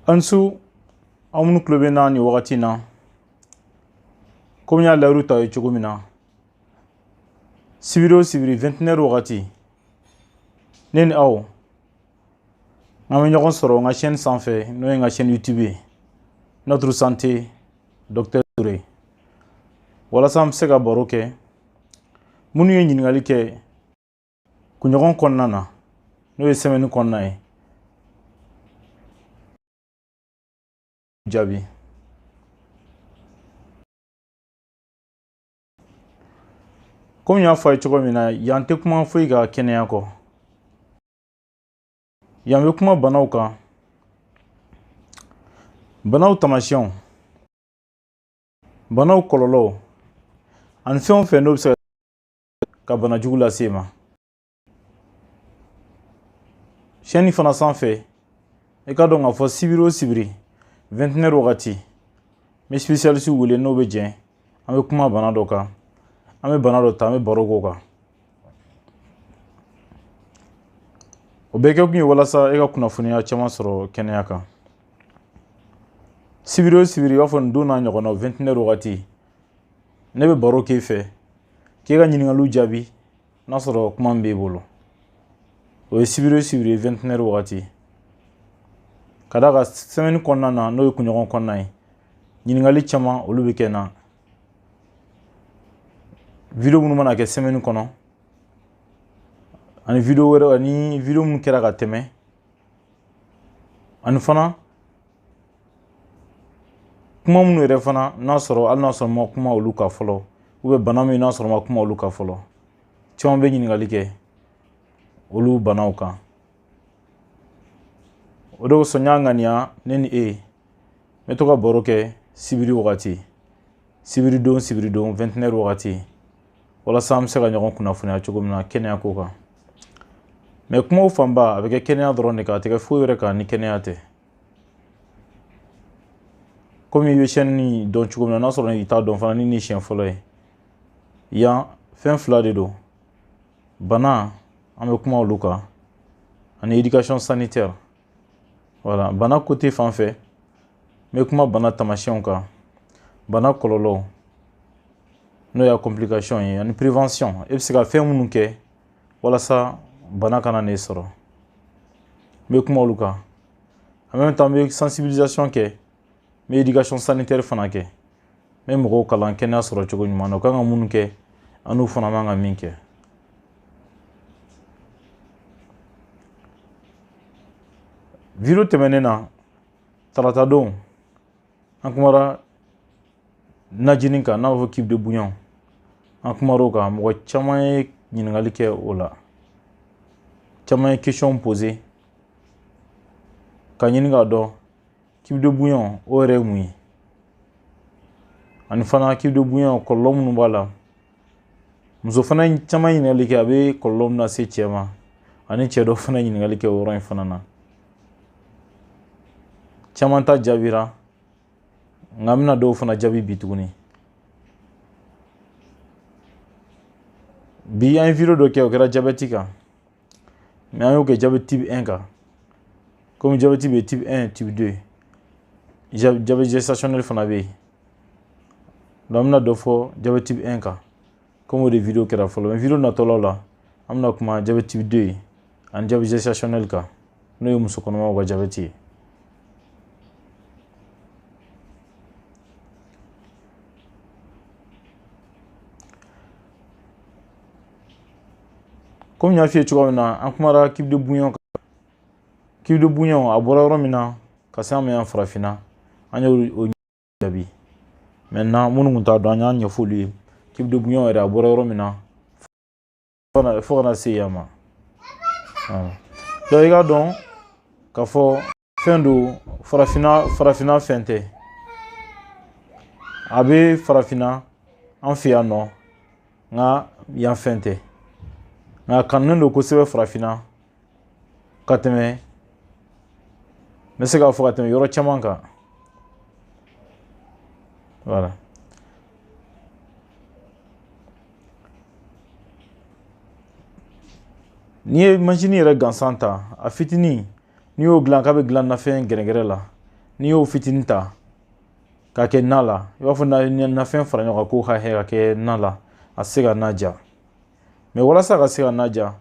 Ansu amunu klobe na ni wakati na comme ya la ruta e chogomina sibiro sibiri 29 wakati neni aw ngame ñogon soro nga chaîne sans fait no nga chaîne YouTube Notre Santé Docteur Touré wala sam sega boroke munu ye ñingali ke ku ñogon konnana no ye semaine konnae jabi comme ya fay chogomina yante kuma foyi ga kenya ko yambe kuma banaw kan banaw tamasiyɛnw banaw kɔlɔlɔw ani fɛn o fɛn n'o bɛ se ka bana jugu lase ma chaîne fana sanfɛ i ka dɔn k'a fɔ sibiri o sibiri 29 wagati n bɛ spécialiste wele n'o bɛ jɛn an bɛ kuma bana dɔ kan an bɛ bana dɔ ta an bɛ baro k'o kan o bɛɛ kɛ kun ye walasa e ka kunnafoniya caman sɔrɔ kɛnɛya kan sibiri o sibiri i b'a fɔ nin don n'a ɲɔgɔnnaw 29 wagati ne bɛ baro k'e fɛ k'e ka ɲininkaliw jaabi n'a sɔrɔ kuma min b'e bolo o ye sibiri o sibiri 29 wagati ka d'a kan semaine kɔnɔna na n'o ye kunɲɔgɔn kɔnɔna ye ɲininkali caman olu bɛ kɛ n na video minnu mana kɛ semaine kɔnɔ ani video wɛrɛ ani video minnu kɛra ka tɛmɛ ani fana kuma minnu yɛrɛ fana n'a sɔrɔ hali n'a sɔrɔ ma kuma olu ka fɔlɔ bana min n'a sɔrɔ ma kuma olu ka fɔlɔ caman bɛ ɲininkali kɛ olu banaw kan o de kosɔn n y'a ŋaniya ne ni e n bɛ to ka baro kɛ sibiri wagati sibiri don 29 wagati walasa an bɛ se ka ɲɔgɔn kunnafoniya cogo min na kɛnɛya ko kan mais kumaw fanba a bɛ kɛ kɛnɛya dɔrɔn de kan a tɛ kɛ foyi wɛrɛ kan ni kɛnɛya tɛ comme i bɛ chaîne ni dɔn cogo min na n'a sɔrɔ i t'a dɔn fana ni siɲɛ fɔlɔ ye yan fɛn fila de don bana an bɛ kuma olu kan ani éducation sanitaire voilà bana côté fan fɛ n bɛ kuma bana tamasiyɛnw kan bana kɔlɔlɔw n'o y'a complication ye ani prévention e bɛ se ka fɛn minnu kɛ walasa bana kana n'e sɔrɔ n bɛ kuma olu kan en même temps n bɛ sensibilisation kɛ n bɛ éducation sanitaire fana kɛ n bɛ mɔgɔw kalan kɛnɛya sɔrɔ cogo ɲuman na u kan ka minnu kɛ an n'u fana man ka min kɛ video tɛmɛnen na tarata don an kumara najini kan n'a b'a fɔ type de bouillon an kumar'o kan mɔgɔ caman ye ɲininkali kɛ o la caman ye question posé ka ɲini k'a dɔn type de bouillon o yɛrɛ ye mun ye ani fana type de bouillon kɔlɔlɔ minnu b'a la muso fana caman ɲininkali kɛ a bɛ kɔlɔlɔ min lase cɛ ma ani cɛ dɔ fana ɲininkali kɛ o yɔrɔ in fana na caman ta jaabira nka n bɛna dɔw fana jaabi bi tuguni bi an ye video dɔ kɛ o kɛra jabɛti kan mais an y'o kɛ jabɛti type 1 kan comme jabɛti bɛ type 1 type 2 jabɛti gestationnel fana bɛ yen donc an bɛna dɔ fɔ jabɛti type 1 kan comme o de video kɛra fɔlɔ mais video natɔlaw la an bɛna kuma jabɛti type 2 ani jabɛti gestationnel kan n'o ye muso kɔnɔmaw ka jabɛti ye comme n y'a f'i ye cogoya min na an kumara type de bouillon kan type de bouillon a bɔra yɔrɔ min na ka se an ma yan farafinna an y'o jaabi maintenant minnu tun t'a dɔn an y'a ɲɛfɔ olu ye type de bouillon yɛrɛ a bɔra yɔrɔ min na fo kana se yan ma donc i ka dɔn k'a fɔ fɛn don farafinna fɛn tɛ a bɛ farafinna an fɛ yan nɔ nka yan fɛn tɛ nka a kanunen don kosɛbɛ farafinna ka tɛmɛ n bɛ se k'a fɔ ka tɛmɛ yɔrɔ caman kan voilà n'i ye machine yɛrɛ gansan ta a fitinin n'i y'o dilan k'a bɛ dilan nafɛn gɛrɛgɛrɛ la n'i y'o fitinin ta k'a kɛ na la i b'a fɔ nafɛn fara ɲɔgɔn kan k'o ka ka kɛ na la a se ka na ja mais walasa ka se ka na ja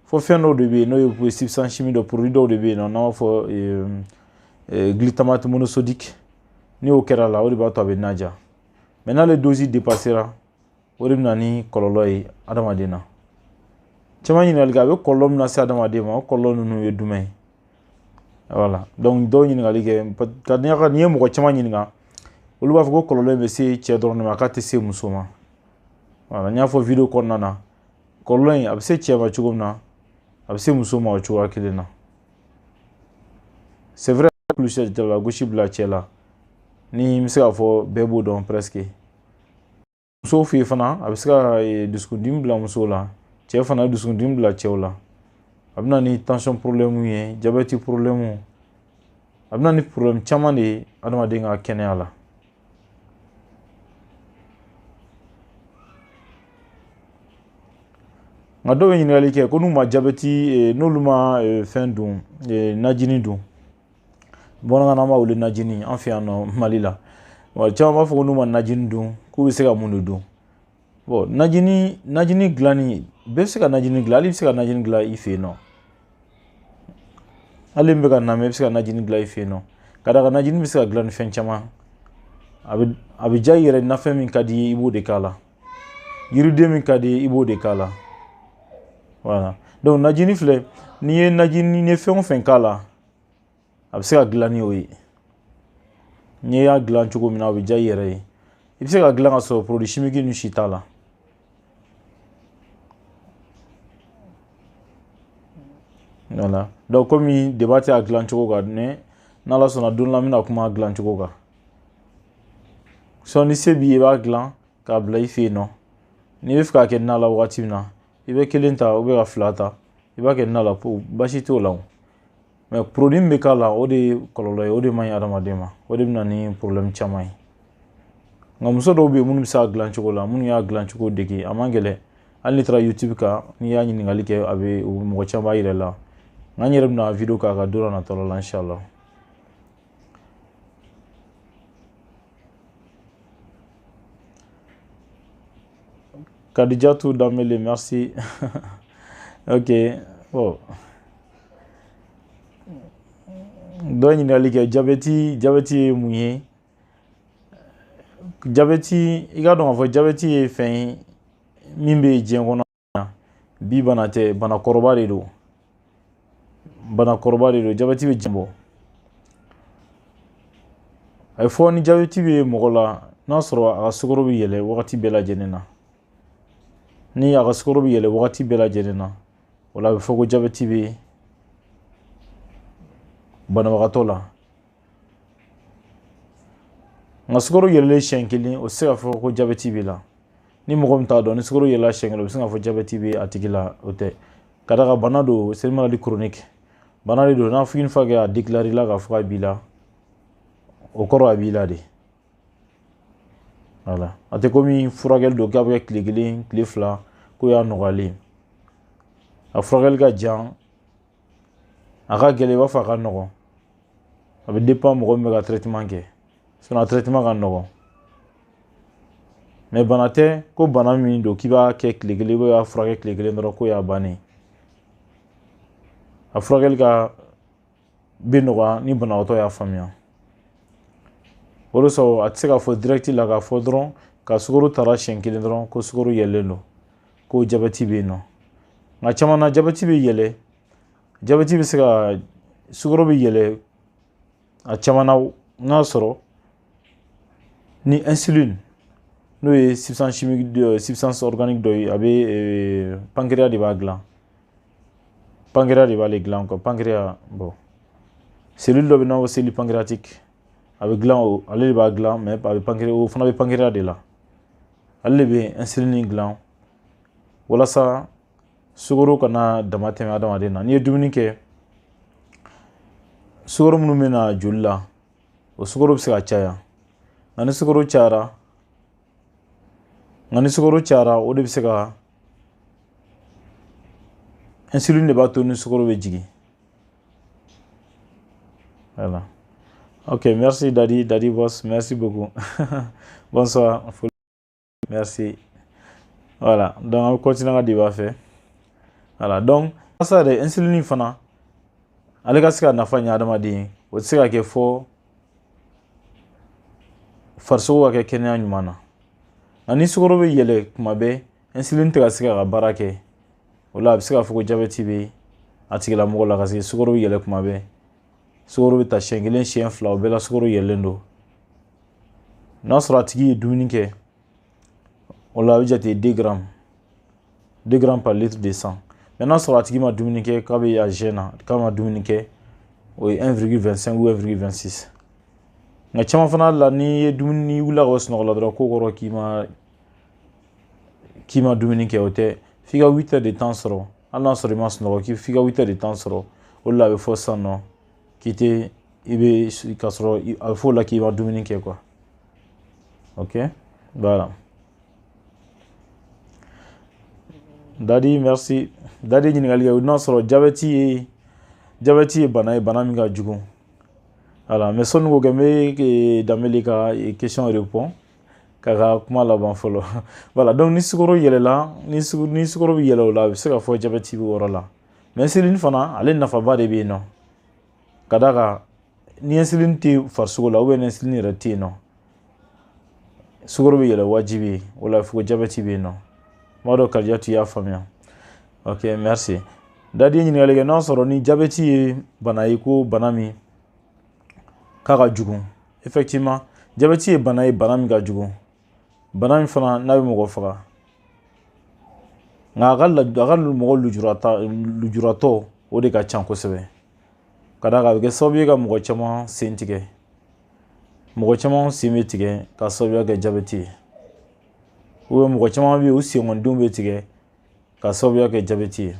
fo fɛn dɔw de bɛ yen n'o ye substance chimique dɔ produit dɔw de bɛ yen nɔ n'an b'a fɔ glutamate monosodique n'i y'o kɛra la o de b'a to a bɛ na ja mais n'ale dose dépassera o de bɛ na ni kɔlɔlɔ ye adamaden na caman ɲininkali kɛ a bɛ kɔlɔlɔ min lase adamaden ma o kɔlɔlɔ ninnu ye jumɛn ye voilà donc dɔw ɲininkali kɛ ka n'i ye mɔgɔ caman ɲininka olu b'a fɔ ko kɔlɔlɔ in bɛ se cɛ dɔrɔn de ma k'a tɛ se muso ma voilà n y'a fɔ video kɔnɔna na kɔlɔlɔ in a bɛ se cɛ ma cogo min na a bɛ se muso ma o cogoya kelen na c'est vrai kulusi la gosi bila cɛ la ni n bɛ se k'a fɔ bɛɛ b'o dɔn presque musow fɛ yen fana a bɛ se ka dusukundimi bila musow la cɛ fana dusukundimi bila cɛw la a bɛ na ni tension problème ye diabète problème a bɛ na ni problème caman de ye adamaden ka kɛnɛya la nka dɔw bɛ ɲininkali kɛ ko n'u ma jabɛti n'olu ma fɛn dun najini dun bamanankan na an b'a wele najini an fɛ yan nɔ mali la wa caman b'a fɔ ko n'u ma najini dun k'u bɛ se ka mun de dun bon najini dilanni bɛɛ bɛ se ka najini dilan hali i bɛ se ka najini dilan i fɛ yen nɔ hali min bɛ ka na mɛ i bɛ se ka najini dilan i fɛ yen nɔ ka d'a kan najini bɛ se ka dilan ni fɛn caman a bɛ diya i yɛrɛ nafɛn min ka di i ye i b'o de k'a la yiriden min ka di i ye i b'o de k'a la voilà donc najini filɛ n'i ye fɛn o fɛn k'a la a bɛ se ka dilan ni o ye n'i y'a dilan cogo min na o bɛ diya i yɛrɛ ye i bɛ se ka dilan ka sɔrɔ produit chimique ninnu si t'a la voilà donc komi débat tɛ a dilan cogo kan mais n'Ala sɔnna don dɔ la n bɛna kuma dilan cogo kan ni se b'i ye i b'a dilan k'a bila i fɛ yen nɔ n'i bɛ fɛ k'a kɛ na la wagati min na i bɛ kelen ta ou bien ka fila ta i b'a kɛ na la basi t'o la mais produit min bɛ k'a la o de ye kɔlɔlɔ ye o de man ɲi adamaden ma o de bɛ na ni problème caman ye nka muso dɔw bɛ yen minnu bɛ se a dilan cogo la minnu y'a dilan cogo dege a man gɛlɛn hali n'i taara YouTube kan n'i y'a ɲininkali kɛ a bɛ mɔgɔ caman b'a yɛrɛ la nka n yɛrɛ bɛna video k'a ka don dɔ nataw la inshallah Kadijatou Damele, merci. Ok, bon. Dɔw ɲininkali kɛ jabɛti ye mun ye jabɛti i ka dɔn k'a fɔ jabɛti ye fɛn ye min bɛ diɲɛ kɔnɔ na bi bana tɛ banakɔrɔba de don jabɛti bɛ diɲɛ bɔ a ye fɔ ni jabɛti bɛ mɔgɔ la n'a sɔrɔ a ka sukaro bɛ yɛlɛ wagati bɛɛ lajɛlen na ni a ka sukaro bɛ yɛlɛ wagati bɛɛ lajɛlen na o la a bɛ fɔ ko jabɛti bɛ banabagatɔ la nka sukaro yɛlɛlen siɲɛ kelen o tɛ se ka fɔ ko jabɛti b'i la ni mɔgɔ min t'a dɔn ni sukaro yɛlɛla siɲɛ kelen o bɛ se ka fɔ jabɛti bɛ a tigi la o tɛ ka d'a kan bana don c'est une maladie chronique bana de don n'a fɔ une fois que a déclaré la k'a fɔ k'a b'i la o kɔrɔ a b'i la de voilà a tɛ komi furakɛli don k'a bɛ kɛ tile kelen tile fila ko y'a nɔgɔyalen a furakɛli ka jan a ka gɛlɛn i b'a fɔ a ka nɔgɔn a bɛ dépend mɔgɔ min bɛ ka traitement kɛ sinon a traitement ka nɔgɔn mais bana tɛ ko bana min don k'i b'a kɛ tile kelen ko y'a furakɛ tile kelen dɔrɔn ko y'a bannen a furakɛli ka bɛ nɔgɔya ni banabagatɔ y'a faamuya o de sɔrɔ a tɛ se ka fɔ direct la k'a fɔ dɔrɔn ka sukaro tara siɲɛ kelen dɔrɔn ko sukaro yɛlɛlen don ko jabɛti bɛ yen nɔ nka caman na jabɛti bɛ yɛlɛ jabɛti bɛ se ka sukaro bɛ yɛlɛ a caman na n'a sɔrɔ ni insuline n'o ye substance chimique substance organique dɔ ye a bɛ pancréas de b'a dilan pancréas de b'ale dilan quoi pancréas bon cellule dɔ bɛ n'an ko cellule pancréatique a bɛ dilan ale de b'a dilan mais a bɛ pancréas o fana bɛ pancréas de la ale de bɛ insuline dilan walasa sukaro kana dama tɛmɛ adamaden na n'i ye dumuni kɛ sukaro minnu bɛ na joli la o sukaro bɛ se ka caya nka ni sukaro cayara o de bɛ se ka insuline de b'a to ni sukaro bɛ jigin voilà Ok, merci Daddy, Daddy Boss, merci beaucoup. Bonsoir, merci. Voilà, donc on va continuer à débattre. Voilà, donc, ça de insuline fana, ale ka se ka nafa ɲɛ adamaden o tɛ se ka kɛ fɔ farisogo ka kɛ kɛnɛya ɲuman na nka ni sukaro bɛ yɛlɛ kuma bɛɛ insuline tɛ ka se ka baara kɛ o la a bɛ se k'a fɔ ko jabɛti bɛ a tigilamɔgɔ la parce que sukaro bɛ yɛlɛ kuma bɛɛ sukaro bɛ ta siɲɛ kelen siɲɛ fila o bɛɛ la sukaro yɛlɛlen don n'a sɔrɔ a tigi ye dumuni kɛ o la a bɛ jate 2 grammes 2 grammes par litre de sang mais n'a sɔrɔ a tigi ma dumuni kɛ k'a bɛ a jeûne na k'a ma dumuni kɛ o ye 1,25 ou 1,26 nka caman fana la n'i ye dumuni n'i wulila ka bɔ sunɔgɔ la dɔrɔn ko kɔrɔ k'i ma dumuni kɛ o tɛ f'i ka 8 heures de temps sɔrɔ hali n'a sɔrɔ i ma sunɔgɔ f'i ka 8 heures de temps sɔrɔ o de la a bɛ fɔ sisan nɔ k'i tɛ i bɛ ka sɔrɔ a bɛ fɔ o la k'i ma dumuni kɛ quoi ok voilà Daddy merci Daddy ɲininkali kɛ n'a sɔrɔ jabɛti ye bana ye bana min ka jugu voilà mais sɔnni k'o kɛ n bɛ Danbele ka question répond k'a ka kuma laban fɔlɔ voilà donc ni sukaro yɛlɛla ni sukaro bɛ yɛlɛ o la a bɛ se ka fɔ jabɛti bɛ o yɔrɔ la mais insuline fana ale nafaba de bɛ yen nɔ ka d'a kan ni insuline tɛ farisogo la ni insuline yɛrɛ tɛ yen nɔ sukaro bɛ yɛlɛ wajibi ye o la a bɛ fɔ ko jabɛti bɛ yen nɔ n b'a dɔn Kadijatu y'a faamuya ok merci Daddy ye ɲininkali kɛ n'a sɔrɔ ni jabɛti ye bana ye ko bana min k'a ka jugu effectivement jabɛti ye bana min ka jugu bana min fana n'a bɛ mɔgɔ faga nka a ka mɔgɔ lujuratɔ o de ka ca kosɛbɛ ka d'a kan a bɛ kɛ sababu ye ka mɔgɔ caman sen tigɛ mɔgɔ caman sen bɛ tigɛ ka sababuya kɛ jabɛti ye mɔgɔ caman bɛ yen u senkɔnidenw bɛ tigɛ ka sababuya kɛ jabɛti ye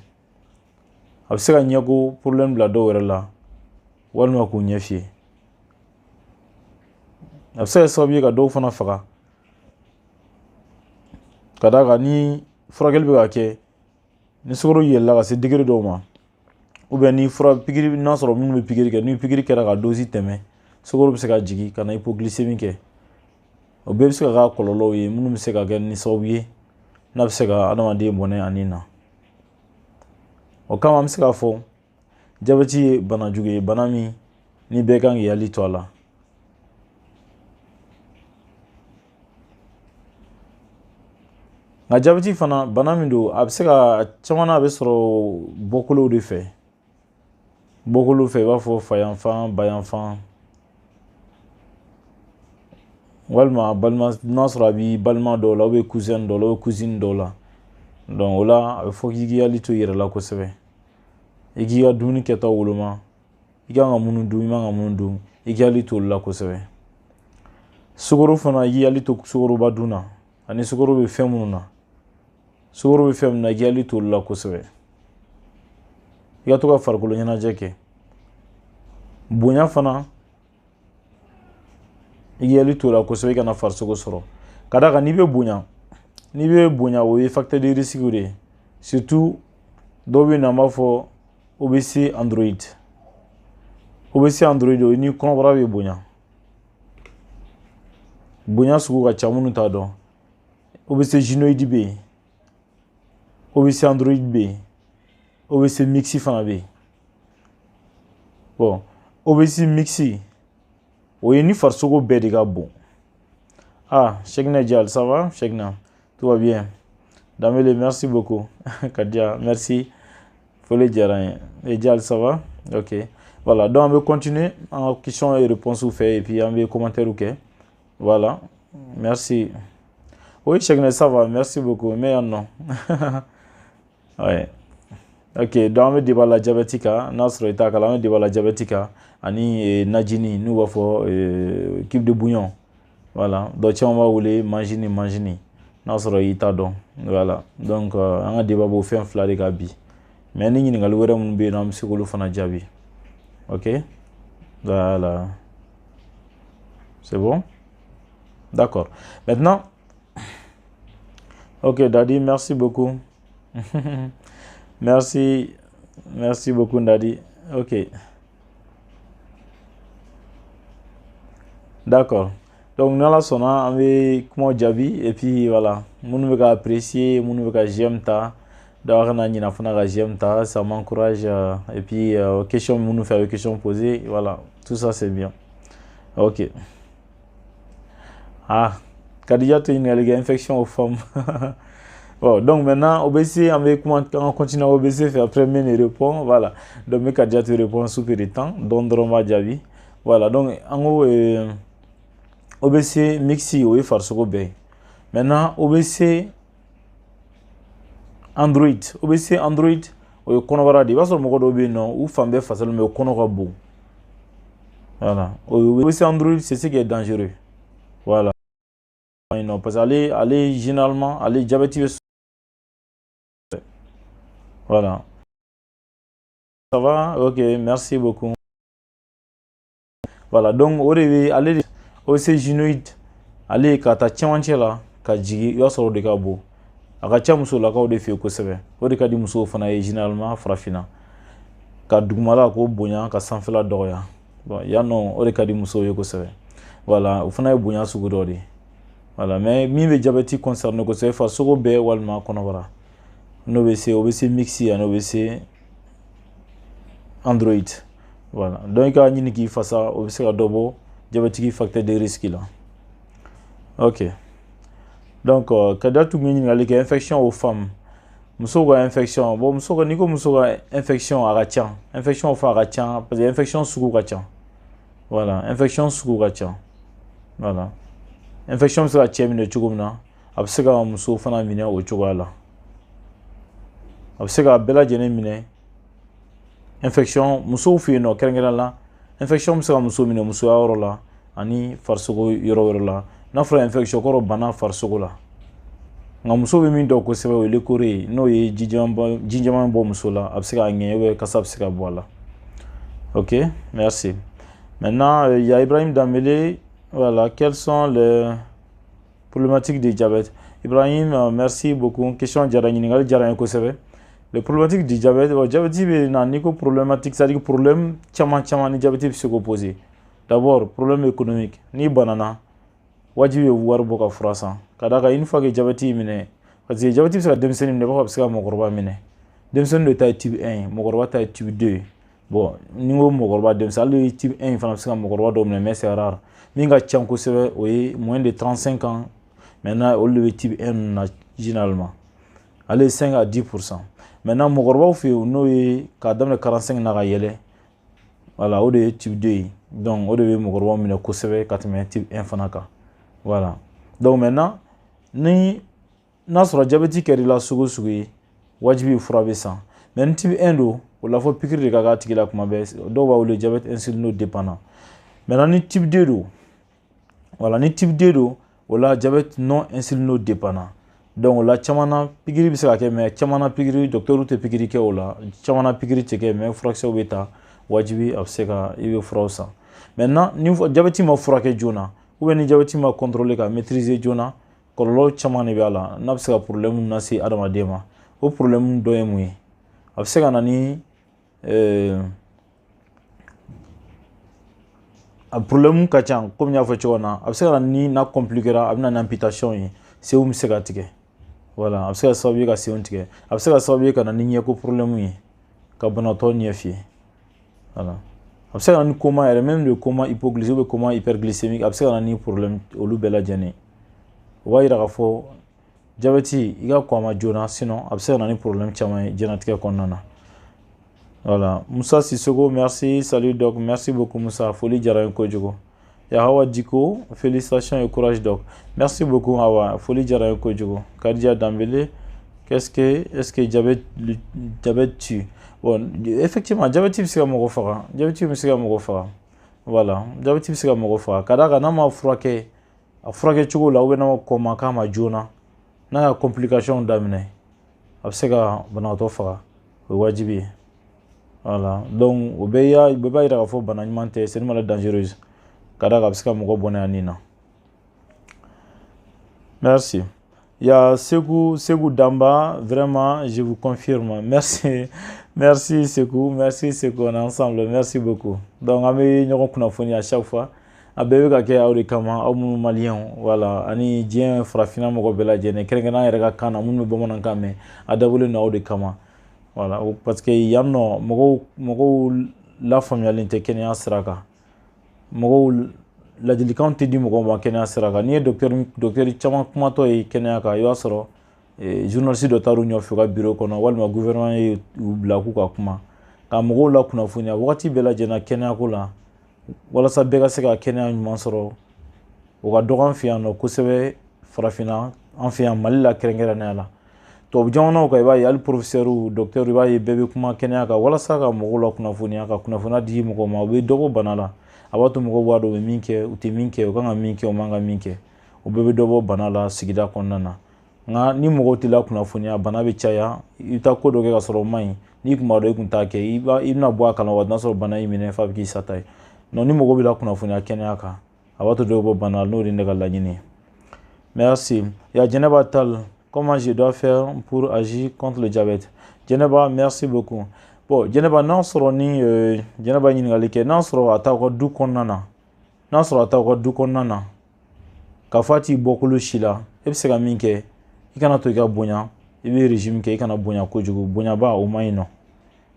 a bɛ se ka ɲɛko problème bila dɔw yɛrɛ la walima k'u ɲɛ fiyɛ a bɛ se ka kɛ sababu ye ka dɔw fana faga ka d'a kan ni furakɛli bɛ ka kɛ ni sukaro yɛlɛla ka se degré dɔw ma ou bien ni pikiri n'a sɔrɔ minnu bɛ pikiri kɛ ni pikiri kɛra ka dosi tɛmɛ sukaro bɛ se ka jigin ka na hypoglycémie kɛ o bɛɛ bɛ se ka k'a kɔlɔlɔw ye minnu bɛ se ka kɛ ni sababu ye n'a bɛ se ka adamaden bɔnɛ ani na o kama an bɛ se k'a fɔ jabɛti ye bana jugu ye bana min ni bɛɛ kan k'i hakili to a la nka jabɛti fana bana min don a bɛ se ka caman na a bɛ sɔrɔ bɔkolow de fɛ bɔkolow fɛ i b'a fɔ fayanfan bayanfan walima balima n'a sɔrɔ a b'i balima dɔw la ou bien cousin dɔw la ou bien cousine dɔw la donc o la a bɛ fɔ k'i k'i hakili to i yɛrɛ la kosɛbɛ i k'i ka dumuni kɛtaw woloma i kan ka minnu dun i man ka minnu dun i k'i hakili to olu la kosɛbɛ sukaro fana i k'i hakili to sukoroba dun na ani sukaro bɛ fɛn minnu na sukaro bɛ fɛn minnu na i k'i hakili to olu la kosɛbɛ i ka to ka farikolo ɲɛnajɛ kɛ bonya fana i k'i hakili to o la kosɛbɛ i kana farisogo sɔrɔ ka d'a kan n'i bɛ bonya o ye facteur de risque de ye surtout dɔw bɛ yen nɔ an b'a fɔ obésité android o ye ni kɔnɔbara bɛ bonya sugu ka ca minnu t'a dɔn obésité gynoïde bɛ yen obésité android bɛ yen obésité mixte fana bɛ yen bon obésité mixte o ye ni farisogo bɛɛ de ka bon Cheikhna Dial ça va Cheikhna tout va bien Danbele merci beaucoup Kadia merci foli diyara n ye Dial ça va ok voilà donc on va continuer en questions et réponses fait et puis on va commentaire kɛ voilà merci oui Cheikhna ça va merci beaucoup mais non ouais ok donc an bɛ débat la jabɛti kan n'a sɔrɔ i t'a kalan an bɛ débat la jabɛti kan ani najini n'u b'a fɔ cube de bouillon voilà dɔ caman b'a wele manjini n'a sɔrɔ i t'a dɔn voilà donc an ka débat b'o fɛn fila de kan bi mais ni ɲininkali wɛrɛ minnu bɛ yen nɔ an bɛ se k'olu fana jaabi ok voilà c'est bon d'accord maintenant ok Daddy merci beaucoup merci beaucoup Daddy ok D'accord. Donc, nous, là, on a comment Jabi, et puis voilà. Mon veut apprécier, mon veut j'aime ta. D'avoir un an, j'aime ta, ça m'encourage. Et puis, question, mon faire question posée, voilà. Tout ça, c'est bien. Ok. Ah, Kadija, tu as une infection aux femmes. Bon, donc maintenant, OBC, on continue à OBC, fait après, mais répond, voilà. Donc, Kadija te répond sous peu de temps, donc, Droma Jabi. Voilà, donc, en gros, OBC mixi o ye farisoko bɛɛ ye maintenant OBC Android o ye kɔnɔbara de i b'a sɔrɔ mɔgɔ dɔw bɛ yen nɔ u fan bɛɛ fasalen bɛ kɔnɔ ka bon voilà OBC Android c'est ce qui est dangereux voilà non parce que ale généralement ale diabète bɛ voilà ça va ok merci beaucoup voilà donc o de bɛ ale de OBC génoïde ale ka taa cɛmancɛ la ka jigin i b'a sɔrɔ o de ka bon a ka ca musolakaw de fɛ yen kosɛbɛ o de ka di musow fana ye généralement farafinna ka dugumala k'o bonya ka sanfɛla dɔgɔya bon yan nɔ o de ka di musow ye kosɛbɛ voilà o fana ye bonya sugu dɔ de voilà mais min bɛ jabɛti concerné kosɛbɛ farisogo bɛɛ walima kɔnɔbara n'o bɛ se OBC mixi ani OBC Android voilà donc i ka ɲini k'i fasa o bɛ se ka dɔ bɔ jabɛtigi facteur de risque la ok donc ka da tun bɛ ɲininkali kɛ infection aux femmes muso ka infection bon muso ka n'i ko muso ka infection a ka ca infection fa a ka ca parce que infection sugu ka ca voilà infection sugu ka ca voilà infection bɛ se ka cɛ minɛ cogo min na a bɛ se ka muso fana minɛ o cogoya la a bɛ se ka bɛɛ lajɛlen minɛ infection musow fɛ yen nɔ kɛrɛnkɛrɛnnen la infection bɛ se ka muso minɛ musoya yɔrɔ la ani farisogo yɔrɔ wɛrɛ la n'a fɔra infection kɔrɔ bana farisogo la nka muso bɛ min dɔn kosɛbɛ o ye lekore ye n'o ye ji jɛman bɔ muso la a bɛ se ka ŋɛɲɛ ou kasa bɛ se ka bɔ a la ok merci maintenant il y a Ibrahim Dambélé voilà quelles sont les problématiques de diabète Ibrahim merci beaucoup question diyara ɲininkali diyara n ye kosɛbɛ les problématiques du diabète diabète bɛ na n'i ko problématique c'est à dire problème caman caman ni diabète bɛ se k'o poser d'abord problème économique n'i banana wajibi ye wari bɔ ka fura san ka d'a kan une fois que diabète y'i minɛ parce que diabète bɛ se ka denmisɛnnin minɛ i b'a fɔ a bɛ se ka mɔgɔkɔrɔba minɛ denmisɛnnin de ta ye type 1 ye mɔgɔkɔrɔba ta ye type 2 ye bon ni n ko mɔgɔkɔrɔba denmisɛnnin hali type 1 fana bɛ se ka mɔgɔkɔrɔba dɔw minɛ mais c'est rare min ka ca kosɛbɛ o ye moins de 35 ans maintenant olu de bɛ type 1 na généralement ale 5 à 10% maintenant mɔgɔkɔrɔbaw fɛ yen n'o ye k'a daminɛ 45 na ka yɛlɛ voilà o de ye type 2 ye donc o de bɛ mɔgɔkɔrɔbaw minɛ kosɛbɛ ka tɛmɛ type 1 fana kan voilà donc maintenant ni n'a sɔrɔ diabète kɛra i la sugu o sugu ye wajibi fura bɛ san mais ni type 1 don o la fɔ pikiri de ka k'a tigi la kuma bɛɛ dɔw b'a wele diabète insulino dépendant maintenant ni type 2 don voilà ni type 2 don o la diabète non insulino dépendant donc o la caman na pikiri bɛ se ka kɛ mais caman na pikiri docteur tɛ pikiri kɛ o la caman na pikiri tɛ kɛ mais furakisɛw bɛ ta wajibi a bɛ se ka i bɛ furaw san maintenant ni diabète ma furakɛ joona ou bien ni diabète ma contrôler ka maîtriser joona kɔlɔlɔ caman de bɛ a la n'a bɛ se ka problème lase adamaden ma o problème dɔ ye mun ye a bɛ se ka na ni a problème ka ca komi n y'a fɔ cogo min na a bɛ se ka na ni n'a compliquera a bɛ na ni amputation ye senw bɛ se ka tigɛ voilà a bɛ se ka sababu ye ka senw tigɛ a bɛ se ka sababu ye ka na ni ɲɛko problème ye ka banabaatɔ ɲɛ fiyɛ voilà a bɛ se ka na ni coma yɛrɛ même le coma hypoglycémique ou coma hyperglycémique a bɛ se ka na ni problème olu bɛɛ lajɛlen o b'a yira k'a fɔ diabète i ka kɔn a ma joona sinon a bɛ se ka na ni problème caman ye diɲɛlatigɛ kɔnɔna na voilà Moussa Sissoko merci salut doc merci beaucoup Moussa foli diyara n ye kojugu Hawa Diko félicitations et courage doc merci beaucoup Hawa foli diyara n ye kojugu Kadija Dambélé est-ce que diabète tue bon effectivement diabète bɛ se ka mɔgɔ faga diabète bɛ se ka mɔgɔ faga voilà diabète bɛ se ka mɔgɔ faga ka d'a kan n'a ma furakɛ a furakɛ cogo la ou bien n'a ma kɔn k'a ma joona n'a y'a complication daminɛ a bɛ se ka banabaatɔ faga o ye wajibi ye voilà donc o bɛɛ b'a yira k'a fɔ bana ɲuman tɛ c'est une maladie dangereuse ka d'a kan a bɛ se ka mɔgɔ bɔnɛ a nin na merci il y a Sekou Damba vraiment je vous confirme merci merci Sekou on est ensemble merci beaucoup donc an bɛ ɲɔgɔn kunnafoni à chaque fois a bɛɛ bɛ ka kɛ aw de kama aw minnu maliyɛnw voilà ani diɲɛ farafinna mɔgɔ bɛɛ lajɛlen kɛrɛnkɛrɛnnenya yɛrɛ ka kan na minnu bɛ bamanankan mɛn a dabɔlen don aw de kama voilà parce que yan nɔ mɔgɔw lafaamuyalen tɛ kɛnɛya sira kan mɔgɔw ladilikanw tɛ di mɔgɔw ma kɛnɛya sira kan n'i ye docteur caman kumatɔ ye kɛnɛya kan i b'a sɔrɔ journaliste dɔ taar'u ɲɔfɛ u ka bureau kɔnɔ walima gouvernement ye u bila k'u ka kuma ka mɔgɔw la kunnafoniya wagati bɛɛ lajɛlen kɛnɛyako la walasa bɛɛ ka se ka kɛnɛya ɲuman sɔrɔ o ka dɔgɔ an fɛ yan nɔ kosɛbɛ farafinna an fɛ yan Mali la kɛrɛnkɛrɛnnenya la tubabu jamanaw kan i b'a ye hali professeur docteur i b'a ye bɛɛ bɛ kuma kɛnɛya kan walasa ka mɔgɔw la kunnafoniya ka kunnafoniya di mɔgɔw ma u bɛ dɔ bɔ bana la a b'a to mɔgɔw b'a dɔn u bɛ min kɛ u tɛ min kɛ u kan ka min kɛ u man ka min kɛ u bɛɛ bɛ dɔ bɔ bana la sigida kɔnɔna na nka ni mɔgɔw tɛ la kunnafoniya bana bɛ caya i bɛ taa ko dɔ kɛ ka sɔrɔ o man ɲi n'i kun b'a dɔn i kun t'a kɛ i bɛna bɔ a kalama n'a sɔrɔ bana y'i minɛ f'a bɛ k'i sata ye non ni mɔgɔw bɛ la kunnafoniya kɛnɛya kan a b'a to dɔ bɔ bana la n'o de ye ne ka laɲini ye merci ya Jɛnɛba Tal comment je dois faire pour agir contre le diabète Jɛnɛba merci beaucoup bon Jɛnɛba n'a sɔrɔ ni Jɛnɛba ɲininkali kɛ n'a sɔrɔ a t'aw ka du kɔnɔna na n'a sɔrɔ a t'aw ka du kɔnɔna na k'a fɔ a t'i bɔkolo si la e bɛ se ka min kɛ i kana to i ka bonya i bɛ régime kɛ i kana bonya kojugu bonyaba o man ɲi nɔ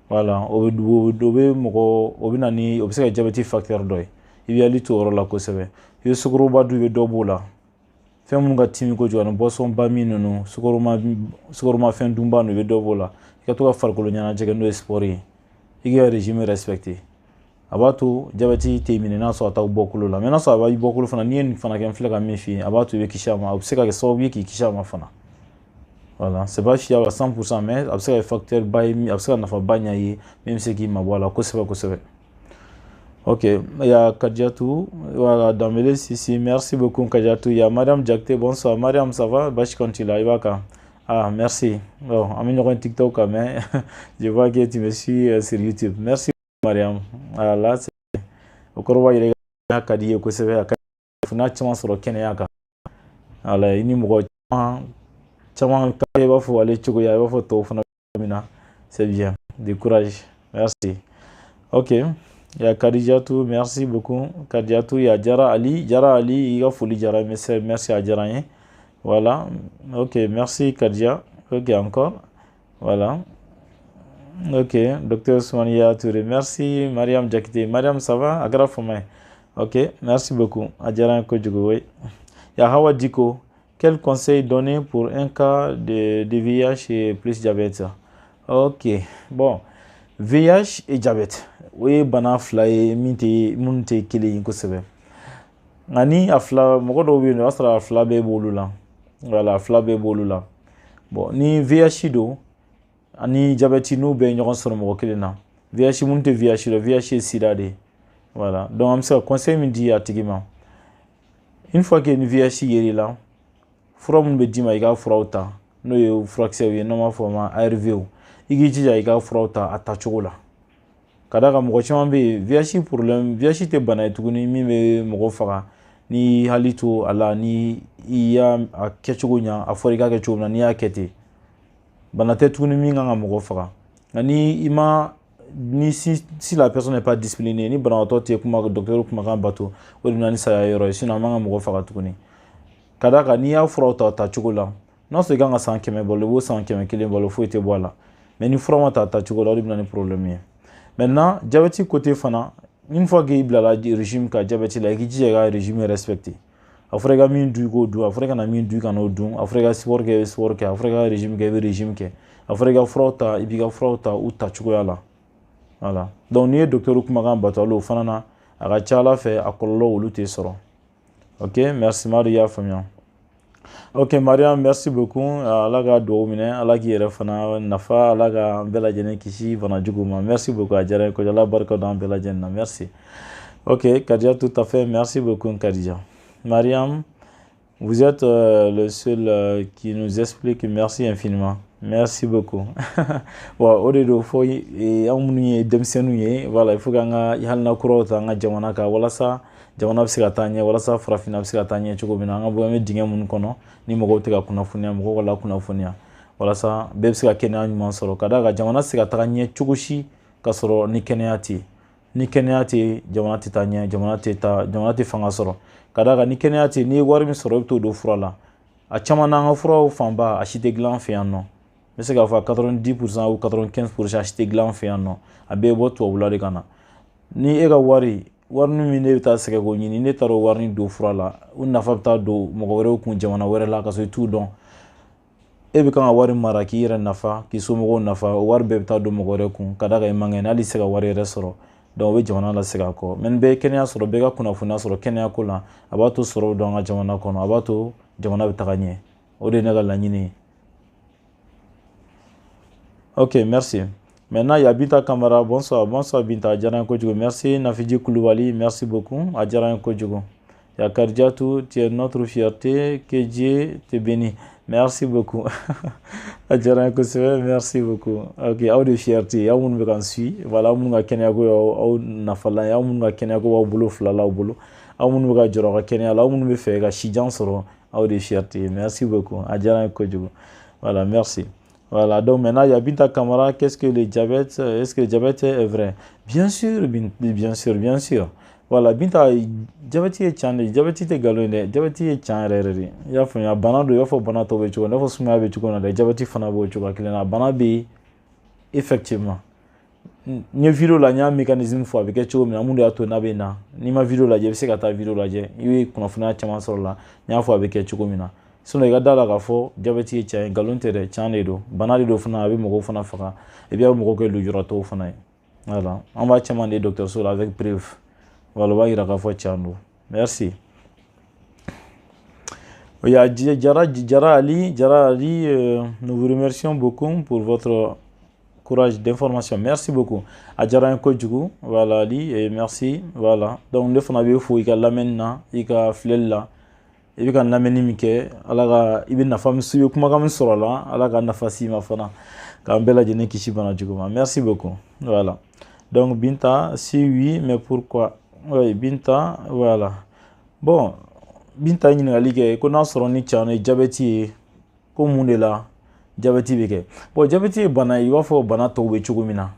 voilà o bɛ na ni o bɛ se ka diabète facteur dɔ ye i bɛ hakili to o yɔrɔ la kosɛbɛ i bɛ sukoroba dun i bɛ dɔ b'o la fɛn minnu ka timi kojugu ani boisson ba min ninnu sukoromafɛn dunba ninnu i bɛ dɔ b'o la i ka to ka farikolo ɲɛnajɛ kɛ n'o ye sport ye i k'i ka régime respecté a b'a to diabète tɛ minɛ n'a sɔrɔ a t'aw bɔkolo la mais n'a sɔrɔ a b'a bɔkolo fana n'i ye nin fana kɛ n filɛ ka min f'i ye a b'a to i bɛ kisi a ma a bɛ se ka kɛ sababu ye k'i kisi a ma fana voilà c'est pas fiable à 100% mais a bɛ se ka kɛ facteur ba ye a bɛ se ka nafaba ɲɛ i ye min bɛ se k'i mabɔ a la kosɛbɛ kosɛbɛ ok il y a Kadiatou voilà Dambélé Sissi merci beaucoup Kadiatou il y a Madame Diakité bonsoir Mariam ça va basi konti la Ibaka ah merci bon on est sur TikTok mais je vois que tu me suis sur YouTube merci Mariam ah là c'est au koroba il y a Kadiye kosɛbɛ funa caman sɔrɔ kɛnɛya kan ala i ni mɔgɔ caman ka i b'a fɔ ale cogoya i b'a fɔ tɔw fana min na c'est bien du courage merci ok il y a Kadijatou merci beaucoup Kadijatou il y a Jara Ali il a foli Jara merci à Jara voilà ok merci Kadija ok encore voilà ok docteur Soumania Touré merci Mariam Diakité Mariam ça va agra fomai ok merci beaucoup à Jara Kojugo oui il y a Hawa Diko quel conseil donner pour un cas de VIH et plus diabète ok bon VIH et diabète o ye bana fila ye minnu tɛ kelen ye kosɛbɛ nka ni a fila mɔgɔ dɔw bɛ yen o y'a sɔrɔ a fila bɛɛ b'olu la voilà a fila bɛɛ b'olu la bon ni VIH don ani diabète n'u bɛɛ ye ɲɔgɔn sɔrɔ mɔgɔ kelen na VIH minnu tɛ VIH dɔn VIH ye sida de ye voilà donc an bɛ se ka conseil min di a tigi ma une fois que ni VIH yer'i la fura minnu bɛ d'i ma i ka furaw ta n'o ye furakisɛw ye n'an b'a fɔ o ma ARV i k'i jija i ka furaw ta a tacogo la ka d'a kan mɔgɔ caman bɛ yen VIH tɛ bana ye tuguni min bɛ mɔgɔ faga ni hali to a la ni i y'a kɛcogo ɲɛ a fɔra i k'a kɛ cogo min na n'i y'a kɛ ten bana tɛ tuguni min kan ka mɔgɔ faga nka si la personne n'est pas disciplinée ni banabaatɔ tɛ docteur kumakan bato o de bɛ na ni saya yɔrɔ ye sinon a man ka mɔgɔ faga tuguni ka d'a kan n'i y'a furaw ta tacogo la n'a sɔrɔ i kan ka san 100 balo i b'o san 100 balo foyi tɛ bɔ a la mais ni fura ma ta tacogo la o de bɛ na ni problème ye maintenant diabète côté fana une fois qu'il bila la régime ka diabète la i k'i jija i ka régime respecté a fɔra i ka min dun i k'o dun a fɔra i ka na min dun i ka n'o dun a fɔra i ka sport kɛ i bɛ sport kɛ a fɔra i ka régime kɛ i bɛ régime kɛ a fɔra i ka furaw ta i b'i ka furaw ta u tacogoya la voilà donc n'i ye docteur kumakan bato ale o fana na a ka ca ala fɛ a kɔlɔlɔ olu tɛ sɔrɔ ok merci Madu y'a faamuya ok Mariam merci beaucoup ala ka dugawu minɛ ala k'i yɛrɛ fana nafa ala ka an bɛɛ lajɛlen kisi bana jugu ma merci beaucoup a diyara n ye kojugu ala barika don an bɛɛ lajɛlen na merci ok Kadija tout à fait merci beaucoup Kadija Mariam vous êtes le seul qui nous explique merci infiniment merci beaucoup bon o de do fo an minnu ye denmisɛnninw ye voilà il faut que an ka halina kuraw ta an ka jamana kan walasa jamana bɛ se ka taa ɲɛ walasa farafinna bɛ se ka taa ɲɛ cogo min na an ka bɔ an bɛ dingɛ minnu kɔnɔ ni mɔgɔw tɛ ka kunnafoniya mɔgɔw ka lakunnafoniya walasa bɛɛ bɛ se ka kɛnɛya ɲuman sɔrɔ ka d'a kan jamana tɛ se ka taga ɲɛ cogo si ka sɔrɔ ni kɛnɛya tɛ yen ni kɛnɛya tɛ jamana tɛ taa ɲɛ, jamana tɛ fanga sɔrɔ. Ka d'a kan ni kɛnɛya tɛ, n'i ye wari min sɔrɔ i bɛ t'o don fura la. A caman n'an ka furaw fanba a si tɛ dilan an fɛ yan nɔ. N bɛ se k'a fɔ 90% ou 95% a si tɛ dilan an fɛ yan nɔ. A bɛɛ bɛ bɔ tubabula de ka na. Ni e ka wari min ne bɛ taa sɛgɛn k'o ɲini, ne taara o wari don fura la, o nafa bɛ taa don mɔgɔ wɛrɛw kun jamana wɛrɛ la ka sɔrɔ i t'u dɔn. E bɛ kan ka wari mara k'i yɛrɛ nafa, k'i somɔgɔw nafa, o wari bɛɛ bɛ taa don mɔgɔ wɛrɛ kun ka d'a kan i man kɛnɛ, hali i tɛ se ka wari yɛrɛ sɔrɔ. Donc o bɛ jamana lasegin a kɔ. Mais ni bɛɛ ye kɛnɛya sɔrɔ, bɛɛ ka kunnafoniya sɔrɔ kɛnɛya ko la, a b'a to sɔrɔw bɛ don an ka jamana kɔnɔ, a b'a to jamana bɛ taga ɲɛ. O de ye ne ka laɲini ye. Ok, merci. Maintenant, il y a Binta Kamara. Bonsoir, bonsoir Binta. Adjaran Kodjogo. Merci. Nafidji Koulibaly, merci beaucoup. Adjaran Kodjogo. Il y a Kardiatou, tu es notre fierté. Que Dieu te bénisse. Merci beaucoup. Adjaran Kodjogo, merci beaucoup. Ok, aw de fierté. Aw mun bɛ kan suit. Voilà, aw mun ka kɛnɛya ko aw nafalan ye. Aw mun ka kɛnɛya ko b'aw bolo fila la aw bolo. Aw mun bɛ ka jɔrɔ ka kɛnɛya la. Aw mun bɛ fɛ ka sijan sɔrɔ. Aw de fierté. Merci beaucoup. Adjaran Kodjogo. Voilà, merci. Voilà, donc maintenant il y a Binta Kamara. Qu'est-ce que le diabète, est-ce que le diabète est vrai? Bien sûr, bien sûr, bien sûr. Voilà, Binta, diabète est changé, diabète est galonné, diabète est changé. Il y a fait un banane, il y a fait banane tobe chuko, il y a fait suma be chuko na diabète fana bo chuko kilena banane effectivement. Ni vidéo la nya mécanisme fo avec chuko mina mundu ato na be na. Ni ma vidéo la je se ka ta vidéo la je. Yi kuna fana chama soro la. Nya fo avec chuko mina. Sinon i ka da la k'a fɔ diabète ye tiɲɛ ye, nkalon tɛ dɛ, tiɲɛ de don. Bana de don fana, a bɛ mɔgɔw fana faga. Et puis a bɛ mɔgɔw kɛ lujuratɔw fana ye. Voilà, an b'a caman de dɔgɔtɔrɔso la avec preuve. Voilà, o b'a yira k'a fɔ tiɲɛ don. Merci. Il y a Djara Ali, nous vous remercions beaucoup pour votre courage d'information. Merci beaucoup. Adjara Nkodjougou, voilà Ali, et merci. Voilà. Donc, nous avons vu qu'il y a l'amène, il y a flel i bɛ ka lamɛnni min kɛ ala ka i bɛ nafa min i bɛ kumakan min sɔrɔ a la ala ka nafa s'i ma fana k'an bɛɛ lajɛlen kisi bana jugu ma merci beaucoup voilà donc Binta si oui mais pourquoi oui Binta voilà bon Binta ye ɲininkali kɛ ko n'a sɔrɔ ni cɛ ni jabɛti ye ko mun de la jabɛti bɛ kɛ bon jabɛti ye bana ye i b'a fɔ bana tɔw bɛ cogo min na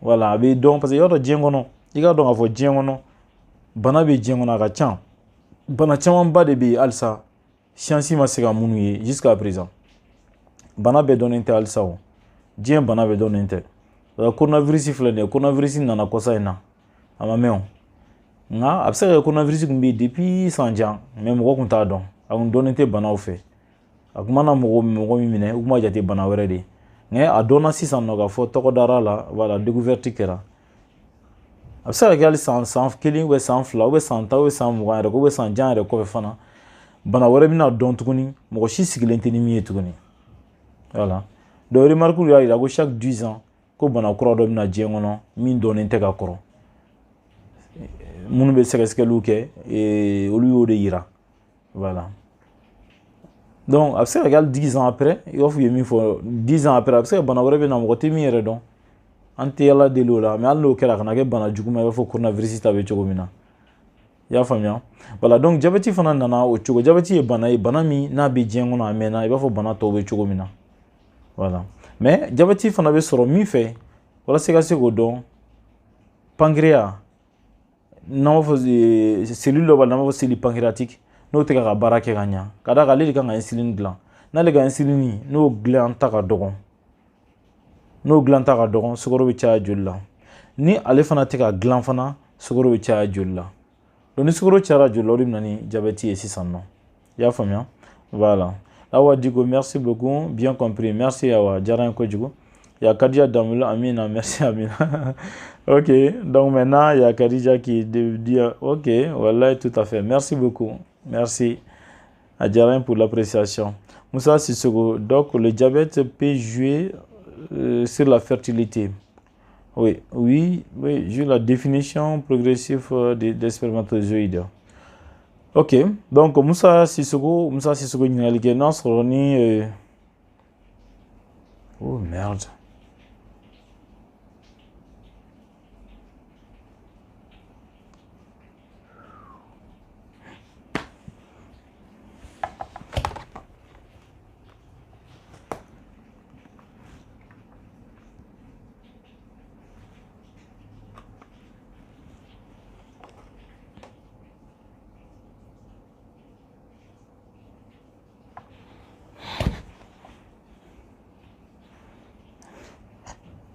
voilà a bɛ dɔn parce que i b'a dɔn diɲɛ kɔnɔ i k'a dɔn k'a fɔ diɲɛ kɔnɔ bana bɛ diɲɛ kɔnɔ a ka ca. Bana camanba de bɛ yen halisa siyansi ma se ka minnu ye jusqu'à présent bana bɛɛ dɔnnen tɛ halisa o diɲɛ bana bɛɛ dɔnnen tɛ coronavirus filɛ nin ye coronavirus nana kɔsa in na a ma mɛn o nka a bɛ se ka kɛ coronavirus tun bɛ yen depuis san jan mais mɔgɔ tun t'a dɔn a tun dɔnnen tɛ banaw fɛ a tun mana mɔgɔ min minɛ u tun b'a jate bana wɛrɛ de nka a dɔnna sisan nɔ k'a fɔ tɔgɔ dara la voilà découverte kɛra. A bɛ se ka kɛ hali san 1 ou san 2 ou san 10 ou san 20 yɛrɛ ou san jan yɛrɛ kɔfɛ fana bana wɛrɛ bɛna dɔn tuguni mɔgɔ si sigilen tɛ ni min ye tuguni voilà donc remarque y'a jira ko chaque 10 ans ko bana kura dɔ bɛna diɲɛ kɔnɔ min dɔnnen tɛ ka kɔrɔ minnu bɛ sɛgɛsɛgɛliw kɛ olu y'o de yira voilà donc a bɛ se ka kɛ hali 10 ans après i b'a fɔ u ye min fɔ 10 ans après a bɛ se ka bana wɛrɛ bɛna mɔgɔ tɛ min yɛrɛ dɔn. An tɛ yala deli o la mais hali n'o kɛra a kana kɛ bana juguman i b'a fɔ coronavirus ta bɛ cogo min na i y'a faamuya voilà donc jabɛti fana nana o cogo jabɛti ye bana ye bana min n'a bɛ diɲɛ kɔnɔ a mɛnna i b'a fɔ bana tɔw bɛ cogo min na voilà mais jabɛti fana bɛ sɔrɔ min fɛ walasa i ka se k'o dɔn pancréas n'an b'a fɔ cellule dɔ b'a la n'an b'a fɔ cellule pancréatique n'o tɛ ka baara kɛ ka ɲa ka d'a kan ale de kan ka insuline dilan n'ale ka insuline n'o dilan ta ka dɔgɔ n'o dilan ta ka dɔgɔ sukaro bɛ caya joli la ni ale fana tɛ ka dilan fana sukaro bɛ caya joli la donc ni sukaro cayara joli la o de bɛ na ni diabète ye sisan nɔ i y'a faamuya voilà Awa Diko merci beaucoup bien compris merci Awa diyara n ye kojugu il y a Kadija Damula Amina merci Amina ok donc maintenant il y a Kadija qui dit ok voilà tout à fait merci beaucoup merci à diyara n ye pour l'appréciation Moussa Sissoko donc le diabète peut jouer sur la fertilité. Oui, j'ai la définition progressive des spermatozoïdes. Ok, donc Moussa Sissoko ɲininkali kɛ n'a sɔrɔ ni oh merde.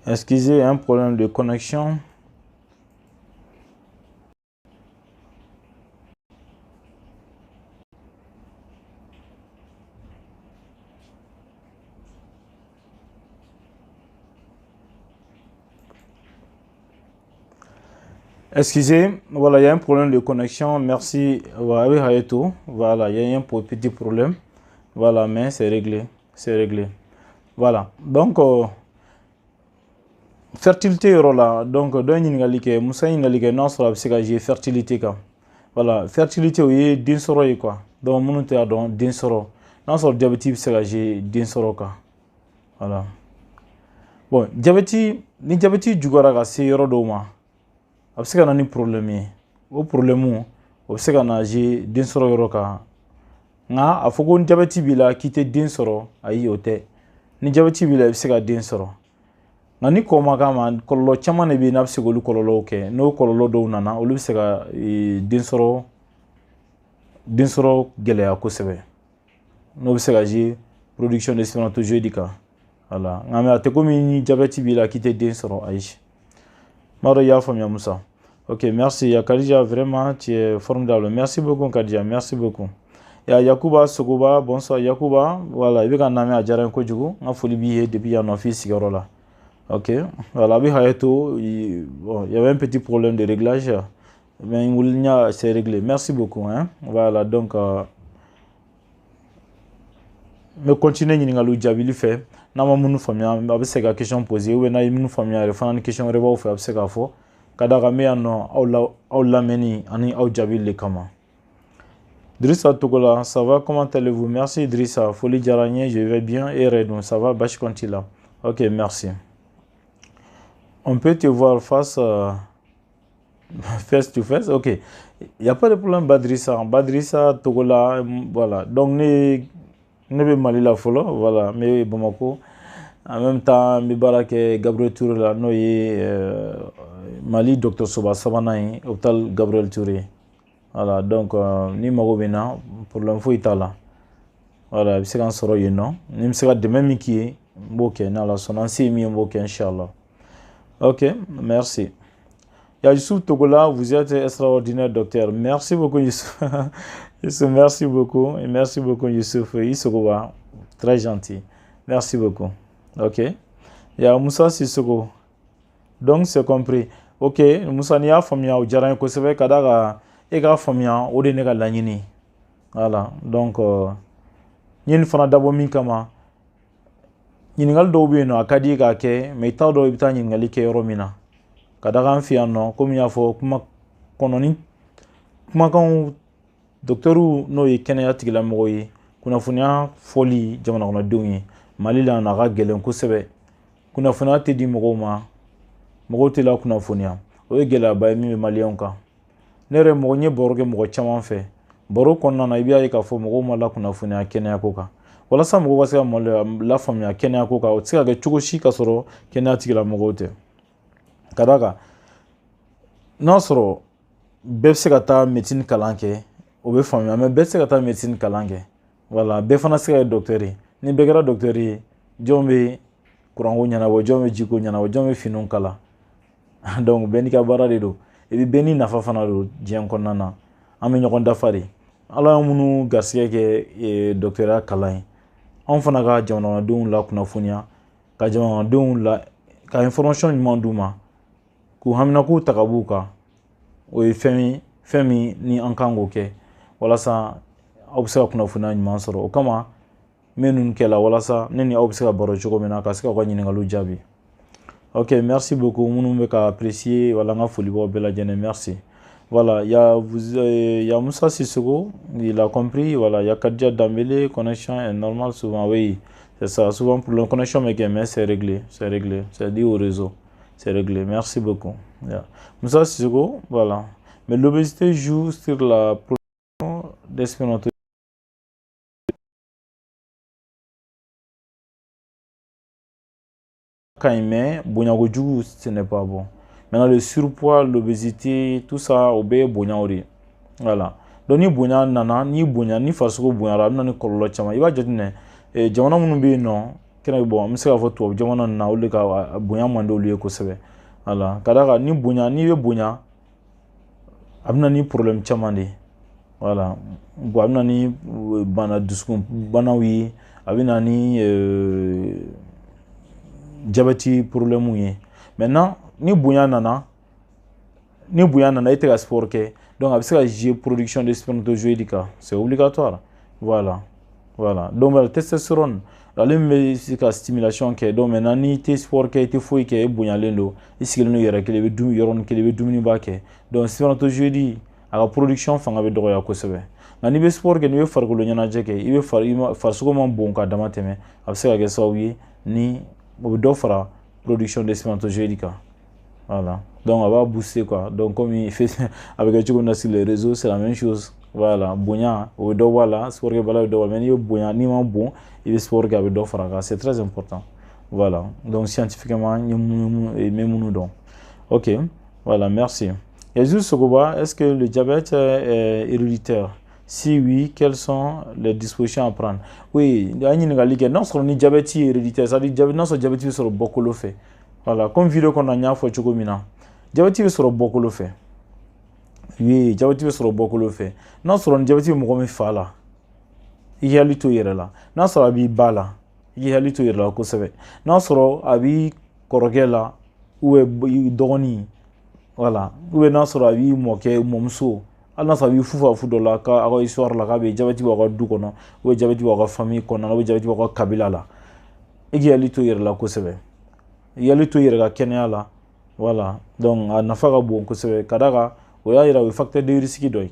Excusez, un problème de connexion. Excusez, voilà, il y a un problème de connexion. Merci. Voilà, oui, Hayatou. Voilà, il y a un petit problème. Voilà, mais c'est réglé. C'est réglé. Voilà. Donc, fertilité yɔrɔ la donc dɔ ye ɲininkali kɛ musa ye ɲininkali kɛ n'a sɔrɔ a bɛ se ka jouer fertilité kan voilà fertilité o ye den sɔrɔ ye quoi donc minnu tɛ a dɔn den sɔrɔ n'a sɔrɔ diabète bɛ se ka jouer den sɔrɔ kan voilà bon diabète ni diabète juguyara ka se yɔrɔ dɔw ma a bɛ se ka na ni problème ye o problème o bɛ se ka na jouer den sɔrɔ yɔrɔ kan nka a fɔ ko ni diabète b'i la k'i tɛ den sɔrɔ ayi o tɛ ni diabète b'i la i bɛ se ka den sɔrɔ nka ni kɔ ma k'a ma kɔlɔlɔ caman de bɛ yen n'a bɛ se k'olu kɔlɔlɔw kɛ n'o kɔlɔlɔ dɔw nana olu bɛ se ka den sɔrɔ gɛlɛya kosɛbɛ n'o bɛ se ka jouer production de spermatozoïde kan voilà nka a tɛ komi ni diabète b'i la k'i tɛ den sɔrɔ ayi n b'a dɔn i y'a faamuya Musa ok merci Khadija vraiment tu es formidable merci beaucoup Khadija merci beaucoup Yakuba Sogoba bonsoir Yakuba voilà i bɛ ka n lamɛn a diyara n ye kojugu n ka foli b'i ye depuis yan nɔ f'i sigiyɔrɔ la. Ok, voilà, bon, il y avait un petit problème de réglage, mais c'est réglé. Merci beaucoup. Hein? Voilà, donc, mais continuez à nous dire, fait. N'a pas mon famille, avec ces questions posées, ou n'a une famille, il faut une question révolue, fait avec ces gafos. Kada ramé en aula meni, ani au jabil les kama. Drissa Togola, ça va, comment allez-vous? Merci Drissa, folie Djaranier, je vais bien et redon, ça va, Bash Kontila. Ok, merci. On peut te voir face to face, ok. Il n'y a pas de problème, Badrissa. Badrissa, Togola, voilà. Donc, ne vais Mali la follow, voilà. Mais Bamako, en même temps, je vais Gabriel Touré, là, Mali, Dr Soba Sabanaï, hôpital Gabriel Touré. Voilà, donc, ni Magobina, pour l'info, il est là. Voilà, c'est un soro, non. Ni me de même qui est, ok, n'a son ancien mi, ok, Inch'Allah. Ok, merci. Youssouf Togola, vous êtes extraordinaire, docteur. Merci beaucoup, Youssouf. Youssouf, merci beaucoup. Et merci beaucoup, Youssouf. Issogoba, très gentil. Merci beaucoup. Ok. Il y a Moussa Sissoko. Donc, c'est compris. Ok, Moussa Nia Famia, ou Djaran Koseve, Kadara, Ega Famia, ou de Nega Lanini. Voilà. Donc, Yen Fana Dabo Minkama. Ɲininkali dɔw bɛ yen nɔ a ka di k'a kɛ mais i t'a dɔn i bɛ taa ɲininkali kɛ yɔrɔ min na ka da kan fɛ yan nɔ komi n y'a fɔ kuma kɔnɔ ni kumakanw dɔkitɛriw n'o ye kɛnɛya tigilamɔgɔw ye kunnafoniya fɔli jamanakɔnɔdenw ye mali la a ka gɛlɛn kosɛbɛ kunnafoniya tɛ di mɔgɔw ma mɔgɔw tɛ la kunnafoniya o ye gɛlɛyaba ye min bɛ maliyɛnw kan ne yɛrɛ n ye baro kɛ mɔgɔ caman fɛ baro kɔnɔna na i b'a ye k'a fɔ mɔgɔw ma la kunnafoniya kɛnɛyako kan walasa mɔgɔw ka se ka la faamuya kɛnɛyako kan o tɛ se ka kɛ cogo si ka sɔrɔ kɛnɛya tigilamɔgɔw tɛ ka d'a kan n'a sɔrɔ bɛɛ bɛ se ka taa médecine kalan kɛ o bɛ faamuya mais bɛɛ tɛ se ka taa médecine kalan kɛ voilà bɛɛ fana se ka kɛ docteur ye ni bɛɛ kɛra docteur ye jɔn bɛ kuranko ɲɛnabɔ jɔn bɛ jiko ɲɛnabɔ jɔn bɛ finiw kala donc bɛɛ n'i ka baara de don et puis bɛɛ n'i nafa fana don diɲɛ kɔnɔna na an bɛ ɲɔgɔn dafa de ala ye minnu garisɛgɛ kɛ docteurya kalan ye anw fana ka jamanadenw la kunnafoniya ka jamanadenw la ka information ɲuman d'u ma k'u haminakow ta ka b'u kan o ye fɛn min ni an kan k'o kɛ walasa aw bɛ se ka kunnafoniya ɲuman sɔrɔ o kama n bɛ ninnu kɛla walasa ne ni aw bɛ se ka baro cogo min na ka se k'aw ka ɲininkaliw jaabi ok merci beaucoup minnu bɛ ka apprécier wala n ka foli b'aw bɛɛ lajɛlen merci. Voilà, il y a Moussa Sissoko, il a compris. Voilà, il y a Kadja Dambélé, connexion est normale souvent. Oui, c'est ça. Souvent pour la connexion, mais c'est réglé. C'est réglé. C'est dit au réseau. C'est réglé. Merci beaucoup. Yeah. Moussa Sissoko, voilà. Mais l'obésité joue sur la production des spermatozoïdes. Quand il met, ce n'est pas bon. Maintenant, le surpoids, l'obésité, tout ça, obé bonyaori. Voilà. Donc, ni bonya nana, ni bonya, ni farsuko bonya, ramna ni kololo chama. Iba jatine, jamana munu be no, kena bon an bɛ se k'a fɔ tubabu jamana na olu ka bonya man d'olu ye kosɛbɛ voilà ka d'a kan ni bonya n'i bɛ bonya a bɛ na ni problème caman de voilà bon a bɛ na ni bana dusukun banaw ye a bɛ na ni diabète problème ye maintenant ni bonya nana e tɛ ka sport kɛ donc a bɛ se ka jouer production de spermatozoïde kan c'est obligatoire voilà donc la testostérone ale min bɛ se ka stimulation kɛ donc maintenant n'i tɛ sport kɛ i tɛ foyi kɛ i bonyalen don i sigilen don yɛrɛ kelen i bɛ yɔrɔnin kelen i bɛ dumuniba kɛ donc spermatozoïde a ka production fanga bɛ dɔgɔya kosɛbɛ nka n'i bɛ sport kɛ n'i bɛ farikolo ɲɛnajɛ kɛ i bɛ farisogo man bon ka dama tɛmɛ a bɛ se ka kɛ sababu ye ni o bɛ dɔ fara production de spermatozoïde kan voilà donc a b'a booster quoi donc comme il fait avec kɛ cogo min na sur les réseaux c'est la même chose voilà bonya o bɛ dɔ bɔ a la sport kɛbala bɛ dɔ bɔ a la mais n'i bɛ bonya n'i ma bon i bɛ sport kɛ a bɛ dɔ fara a kan c'est très important voilà donc scientifiquement n ye minnu dɔn ok voilà merci Jesus Sogoba, est-ce que le diabète est héréditaire? Si oui, quelles sont les dispositions à prendre? Oui, non seulement le diabète est héréditaire, c'est-à-dire non seulement le diabète sur beaucoup le fait. Voilà, comme vidéo qu'on a fait sur Gomina, diabète sur beaucoup le fait. Oui, diabète sur beaucoup le fait. Non seulement le diabète est mon fala, il y a l'ito là. Non seulement abi bala, il y a l'ito là que ça fait. Non seulement abi korogela ou doni. Voilà ou bien n'a sɔrɔ a b'i mɔkɛ mɔmuso hali n'a sɔrɔ a b'i fufa fu dɔ la k'a ka histoire la k'a bɛ jabɛti b'aw ka du kɔnɔ ou bien jabɛti b'aw ka famille kɔnɔna ou bien jabɛti b'aw ka kabila la i k'i hakili to i yɛrɛ la kosɛbɛ i hakili to i yɛrɛ ka kɛnɛya la voilà donc a nafa ka bon kosɛbɛ ka d'a kan o y'a yira o ye facteur de risque dɔ ye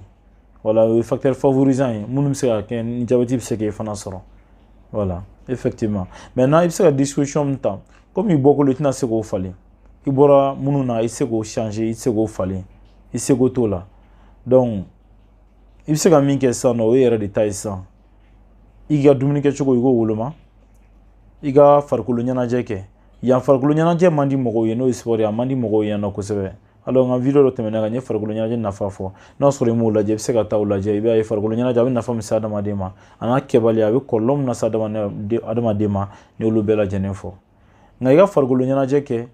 voilà o ye facteur favorisant ye minnu bɛ se ka kɛ ni jabɛti bɛ se k'e fana sɔrɔ voilà effectivement maintenant i bɛ se ka disposition min ta comme i bɔkolo i tɛna se k'o falen i bɔra minnu na i se k'o changer i se k'o falen i se k'o t'o la donc i bɛ se ka min kɛ sisan nɔ o ye yɛrɛ de ta ye sisan i ka dumuni kɛcogo i k'o woloma i ka farikolo ɲɛnajɛ kɛ yan farikolo ɲɛnajɛ man di mɔgɔw ye n'o ye sport ye a man di mɔgɔw ye yan nɔ kosɛbɛ alors n ka video dɔ tɛmɛna kan n ye farikolo ɲɛnajɛ nafa fɔ n'a sɔrɔ i m'o lajɛ i bɛ se ka taa o lajɛ i b'a ye farikolo ɲɛnajɛ a bɛ nafa min se adamaden ma a n'a kɛbali a bɛ kɔlɔlɔ min lase adamaden ma ni olu bɛɛ lajɛlen fɔ nka i ka farikolo ɲɛnajɛ kɛ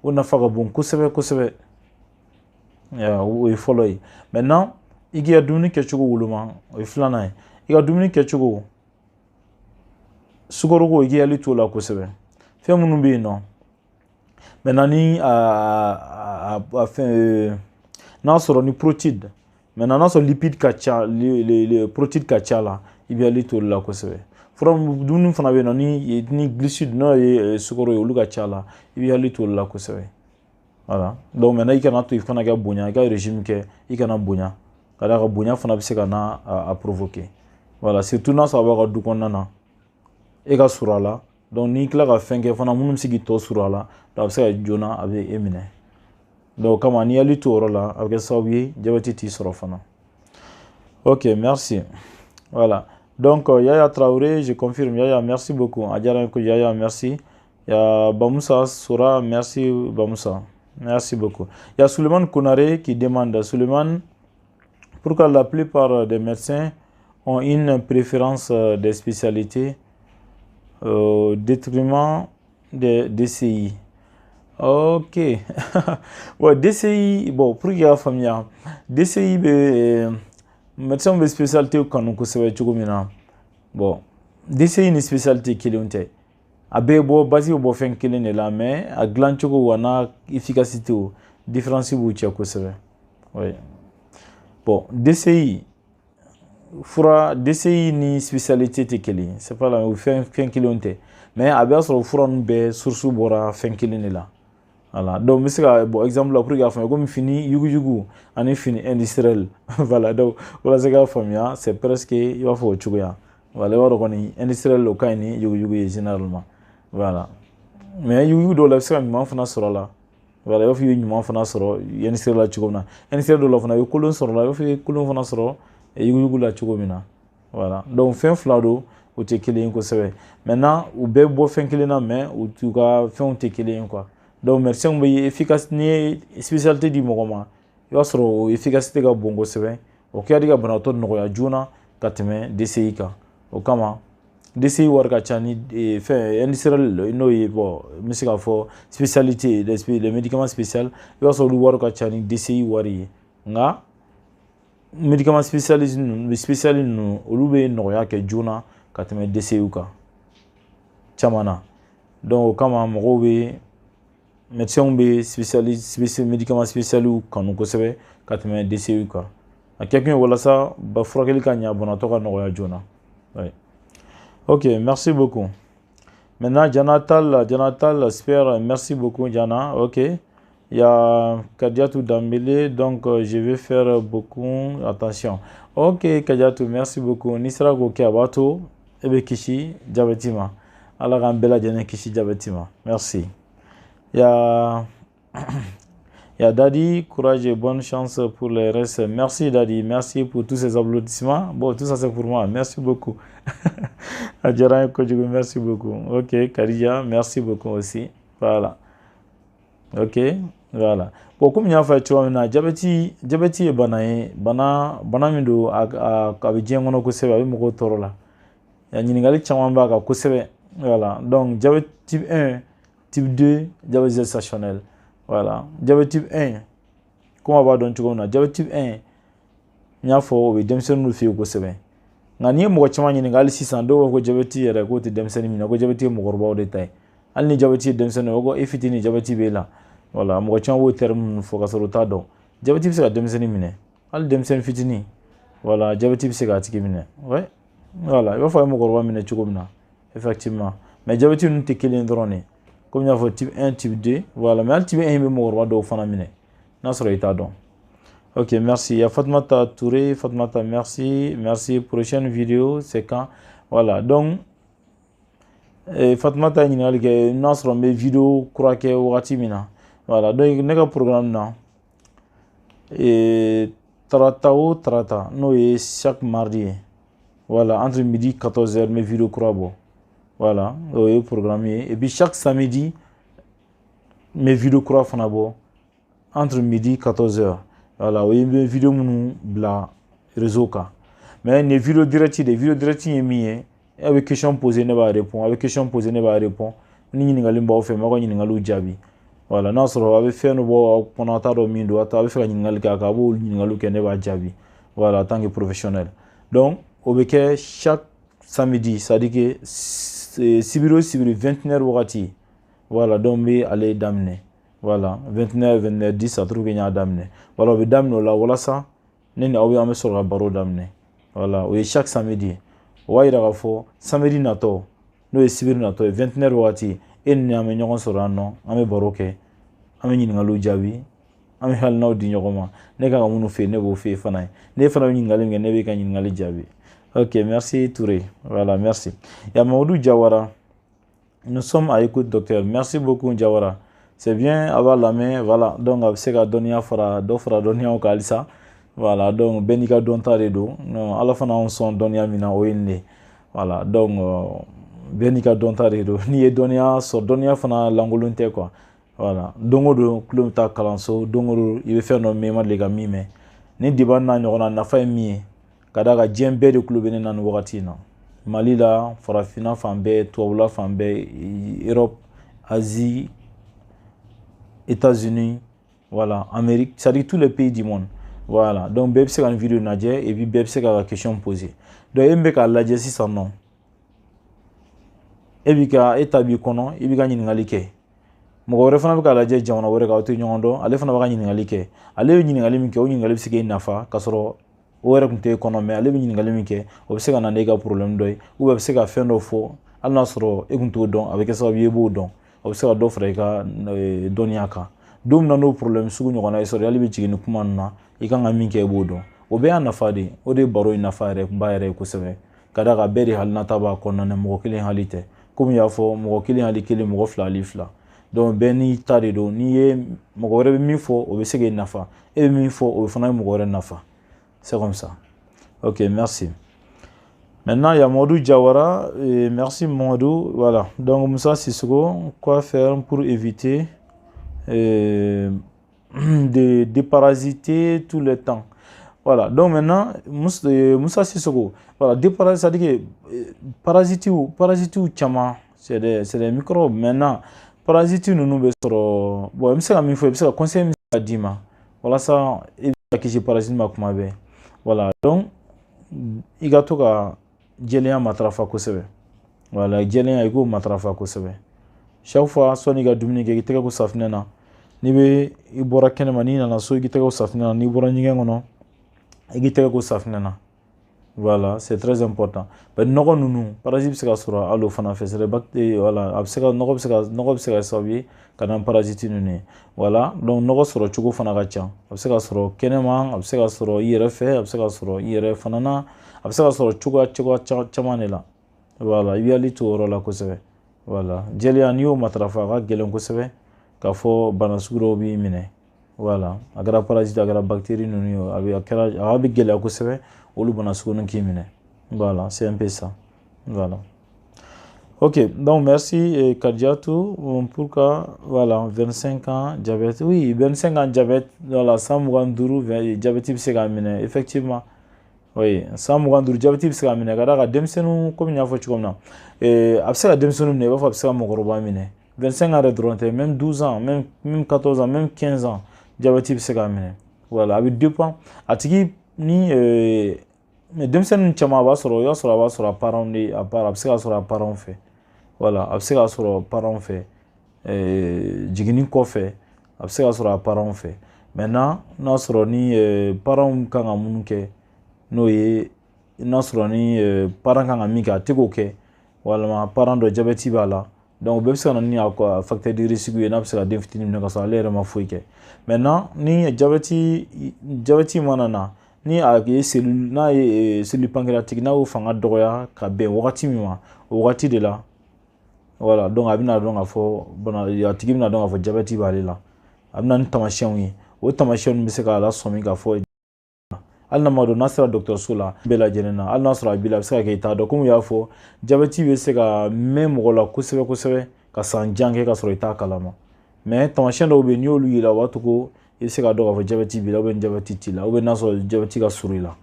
o nafa ka bon kosɛbɛ kosɛbɛ o ye fɔlɔ ye maintenant i k'i ka dumuni kɛcogo woloma o ye filanan ye i ka dumuni kɛcogo sukaroko i k'i hakili t'o la kosɛbɛ fɛn minnu bɛ yen nɔ maintenant ni fɛn n'a sɔrɔ ni protéine maintenant n'a sɔrɔ lipide ka ca protéine ka ca la i bɛ hakili t'o la kosɛbɛ fura dumuni fana bɛ yen nɔ ni glucide n'o ye sukaro ye olu ka ca la i bɛ hakili t'o la kosɛbɛ voilà donc maintenant i kana to i fana ka bonya i ka régime kɛ i kana bonya ka d'a kan bonya fana bɛ se ka na a provoquer voilà surtout n'a sɔrɔ a b'a ka du kɔnɔna na e ka surun a la donc n'i tila ka fɛn kɛ fana minnu bɛ se k'i tɔ surun a la donc a bɛ se ka joona a bɛ e minɛ donc o kama n'i hakili to o yɔrɔ la a bɛ kɛ sababu ye diabète t'i sɔrɔ fana ok merci voilà. Donc, Yaya Traoré, je confirme. Yaya, merci beaucoup. Adjaranko Yaya, merci. Il y a Bamoussa Sora, merci Bamoussa. Merci beaucoup. Il y a Suleiman Kounare qui demande, Suleiman, pourquoi la plupart des médecins ont une préférence des spécialités au détriment des DCI? Ok. Ouais, DCI, bon, pour qu'il y ait famille, DCI, médecin bɛ spécialité kanu kosɛbɛ cogo min na bon DCI ni spécialité kelen tɛ a bɛɛ bɔ base bɛ bɔ fɛn kelen de la mais a dilan cogo wa n'a efficacité o différence b'u cɛ kosɛbɛ oui bon DCI fura DCI ni spécialité tɛ kelen c'est pas la o fɛn kelen tɛ mais a bɛ sɔrɔ fura ninnu bɛɛ source bɔra fɛn kelen de la voilà donc n bɛ se ka bon exemple la pour k'a faamuya komi fini yuguyugu ani fini industriel voilà donc walasa k'a faamuya c'est presque i b'a fɔ o cogoya voilà i b'a dɔn kɔni industriel o ka ɲi ni yuguyugu ye généralement voilà mais yuguyugu dɔw la i bɛ se ka ɲuman fana sɔrɔ a la voilà i b'a fɔ i ye ɲuman fana sɔrɔ industriel la cogo min na industriel dɔw la fana i bɛ kolon sɔrɔ la i b'a fɔ i ye kolon fana sɔrɔ yuguyugu la cogo min na voilà donc fɛn fila don o tɛ kelen ye kosɛbɛ maintenant u bɛɛ bɔ fɛn kelen na mais u ka fɛnw tɛ kelen ye quoi. Donc médecin bɛ efficace ni ye spécialité di mɔgɔ ma i b'a sɔrɔ o efficacité ka bon kosɛbɛ o kɛ di ka banabaatɔ nɔgɔya joona ka tɛmɛ DCI kan o kama DCI war ka ca ni fɛn industriel n'o ye bon n bɛ se k'a fɔ spécialité les médicaments spécial i b'a sɔrɔ olu wari ka ca ni DCI wari ye nka médicament spécialiste ninnu olu bɛ nɔgɔya kɛ joona ka tɛmɛ DCI kan caman na donc o kama mɔgɔw bɛ médecins bɛ médicament spécial kanu kosɛbɛ ka tɛmɛ DCI kan a kɛ kun ye walasa ba furakɛli ka ɲɛ banabaatɔ ka nɔgɔya joona. Ok, merci beaucoup. Maintenant, Janatal, Sphere, merci beaucoup, Jana. Ok. Il y a Kadiatou Dambélé, donc je vais faire beaucoup attention. Ok, Kadiatou, merci beaucoup. Nisra Goke Abato, Ebe Kishi, Diabetima. Allah Rambela Djane Kishi Diabetima. Merci. Il y a Dadi, courage et bonne chance pour le reste. Merci Dadi, merci pour tous ces applaudissements. Bon, tout ça c'est pour moi. Merci beaucoup. Adjaran Kodjougou, merci beaucoup. Ok, Karija, merci beaucoup aussi. Voilà. Ok, voilà. Bon, comme il y a fait, tu vois, diabète est bana mindo a bien on a causé avec mon toro là. Il y a une égalité chamamba a causé. Voilà. Donc, diabète type 1, type 2, diabète gestationnel. Voilà. Diabète type 1. Comment va donc tu vois, diabète type 1. Il y a fort, oui, demson nous fait au causé. Ngani mo chama nyini ngali sisan do ko jabeti yere ko te demseni mina ko jabeti mo gorba de tay al ni jabeti demseni ko ifiti ni jabeti bela wala mo chama wo terme fo ka soro ta do jabeti bi se ka demseni mine al demseni fitini wala jabeti bi se ka tiki mine ouais voilà il va falloir mo gorba mine chuko mina effectivement mais jabeti nous te kelen drone comme il y a type 1 type 2 voilà mais al type 1 mo gorba do fana mine na soro ita do. Ok, merci. Il y a Fatmata Touré. Fatmata, merci. Merci. Prochaine vidéo, c'est quand? Voilà. Donc, Fatmata, il y a une vidéo croquée au Ratimina. Voilà. Donc, il y a un programme là. Et Trata. Nous, chaque mardi. Voilà. Entre midi et 14h, mes vidéos croquées. Voilà. Oui, programmé. Et puis, chaque samedi, mes vidéos croquées. Entre midi et 14h. Voilà, oui, une vidéo bla réseau ka. Mais une vidéo directe, est mis avec question posée ne va répondre, avec question posée ne va répondre. Ni ni ngali mba ofe mako ni ngali jabi. Voilà, na soro avec faire no bo pendant ta do mindo ata avec faire ni ngali ka ka bo ni ngali ke ne va jabi. Voilà, en tant que professionnel. Donc, au beke chaque samedi, ça dit que sibiro 21h wakati. Voilà, donc mais aller d'amener. Voilà, 29, 10, ça trouve qu'il y a d'amener. Voilà, on d'amener là, voilà ça. Nous avons sur la barreau d'amener. Voilà, oui, chaque samedi. Ouais, il y a samedi nato. Nous, sibir nato, 29 wati. Et nous avons sur un nom, on baroque. On a une jabi. On a un nom d'ignorement. Nega on fait, nebo fait, fanay. Ne fana une galim, nebe kan une gali jabi. Ok, merci Touré. Voilà, merci. Il y a Maudou Diawara. Nous sommes à écoute, docteur. Merci beaucoup, Diawara. C'est bien avoir la main, voilà. Donc, c'est qu'à donner d'offre à donner au Kalisa. Voilà, donc, Benika Dontaredo. Non, à la fin, on s'en donne à Mina Oine. Voilà, donc, Benika Dontaredo. Ni donné à so donner à Fana Langolunte, quoi. Voilà, donc, Club Ta Kalanso, donc, il veut faire nos mémoires de gami, mais ni Dibana, on a n'a pas mis. Kadaga Djembe de Club Benin Waratina. Mali là, Farafina Fambe, Touaoula Fambe, Europe, Asie. États-Unis, voilà, Amérique, c'est-à-dire tous les pays du monde. Voilà, donc Beb c'est une vidéo Nadia et puis Beb c'est la question posée. Donc Mbeka la jessi sans nom. Et puis ka établi kono, et puis ka nyingalike. Mo wore fana beka la jessi jamana wore ka oto nyondo, ale fana baka nyingalike. Ale nyingali minke o nyingali sike nafa kasoro wore kunte kono mais ale nyingali minke o se kana nega problème doy ou be se ka fendo fo al nasro e kunto don avec ça yebo don. O se ka do fra ka doniya kan dum na no problem sugu ɲɔgɔnna ye sɔrɔ hali bɛ jigin ni kuma na i kan ka min kɛ i b'o dɔn o bɛɛ y'a nafa de o de baro in nafa yɛrɛ ba yɛrɛ ye kosɛbɛ ka da ka bɛɛ de halinata b'a kɔnɔna mɔgɔ kelen hali tɛ komi y'a fɔ mɔgɔ kelen hali kelen mɔgɔ fila hali fila donc bɛɛ n'i ta de don n'i ye mɔgɔ wɛrɛ bɛ min fɔ o bɛ se k'i nafa e bɛ min fɔ o fana bɛ mɔgɔ wɛrɛ nafa c'est comme ça. Ok, merci. Maintenant, il y a Maudou Diawara. Merci Maudou. Voilà. Donc, Moussa Sissoko, quoi faire pour éviter de déparasiter tout le temps? Voilà, donc maintenant, Moussa Sissoko, voilà, des parasites, c'est-à-dire que parasites, c'est des microbes. Maintenant, parasites, nous bon, je sais que je sais conseil à Dima. Voilà, ça, il y a qui parasite, voilà, donc, il y a tout cas, Djelien matrafa kosebe. Voilà, Djelien ego matrafa kosebe. Chaque fois, soit il y a Dominique, il y a safnena. Ni be i bɔra kɛnɛma n'i nana so i k'i tɛgɛ ko safinɛ na n'i bɔra ɲɛgɛn kɔnɔ i k'i tɛgɛ ko safinɛ na voilà c'est très important mais nɔgɔ ninnu parasite bɛ se ka sɔrɔ hali o fana fɛ c'est des bactéries voilà a bɛ se ka nɔgɔ bɛ se ka kɛ sababu ye ka na parasite ninnu ye voilà donc nɔgɔ sɔrɔ cogo fana ka ca a bɛ se ka sɔrɔ kɛnɛma a bɛ se ka sɔrɔ i yɛrɛ fɛ a bɛ se ka sɔrɔ i yɛrɛ fana na a bɛ se ka sɔrɔ cogoya caman de la voilà i bɛ hakili to o yɔrɔ la kosɛbɛ voilà jɛlenya n'i y'o matarafa a ka gɛlɛn kosɛbɛ k'a fɔ bana sugu dɔw b'i minɛ voilà a kɛra parasite a kɛra bactérie ninnu ye a bɛ gɛlɛya kosɛbɛ olu bana sugu ninnu k'i minɛ voilà c'est un peu ça voilà ok donc merci Kadiatou pourquoi voilà 25 ans diabète oui 25 ans diabète voilà 125 diabète bɛ se k'a minɛ effectivement oui 125 diabète bɛ se k'a minɛ ka d'a kan denmisɛnninw komi n y'a fɔ cogo min na a bɛ se ka denmisɛnninw minɛ i b'a fɔ a bɛ se ka mɔgɔkɔrɔba minɛ 25 ans de dɔrɔn tɛ même 12 ans même 14 ans même 15 ans diabète bɛ se k'a minɛ voilà a bɛ dépend a tigi ni denmisɛnnin caman a b'a sɔrɔ i b'a sɔrɔ a b'a sɔrɔ a parents de a bɛ se k'a sɔrɔ a parents fɛ voilà a bɛ se k'a sɔrɔ parents fɛ jiginni kɔfɛ a bɛ se k'a sɔrɔ a parents fɛ maintenant n'a sɔrɔ ni parents kan ka mun kɛ n'o ye n'a sɔrɔ ni parents kan ka min kɛ a tɛ k'o kɛ walima parents dɔ diabète b'a la donc o bɛɛ bɛ se ka na ni facteur de risque ye n'a bɛ se ka den fitinin minɛ ka sɔrɔ ale yɛrɛ ma foyi kɛ maintenant ni diabète mana na ni a ye n'a ye cellule pancréatique n'a y'o fanga dɔgɔya ka bɛn wagati min ma o wagati de la voilà donc a bɛna dɔn k'a fɔ a tigi bɛna dɔn k'a fɔ diabète b'ale la a bɛna ni taamasiyɛnw ye o taamasiyɛnw bɛ se k'a lasɔmi k'a fɔ hali n'a ma dɔn n'a sera dɔgɔtɔrɔso la bɛɛ lajɛlen na hali n'a sɔrɔ a b'i la a bɛ se ka kɛ i t'a dɔn komi u y'a fɔ diabète bɛ se ka mɛn mɔgɔ la kosɛbɛ kosɛbɛ ka san jan kɛ ka sɔrɔ i t'a kalama mais taamasiyɛn dɔw bɛ yen n'i y'olu yira o b'a to ko i bɛ se k'a dɔn k'a fɔ diabète b'i la ou bien diabète t'i la ou bien n'a sɔrɔ diabète ka surun i la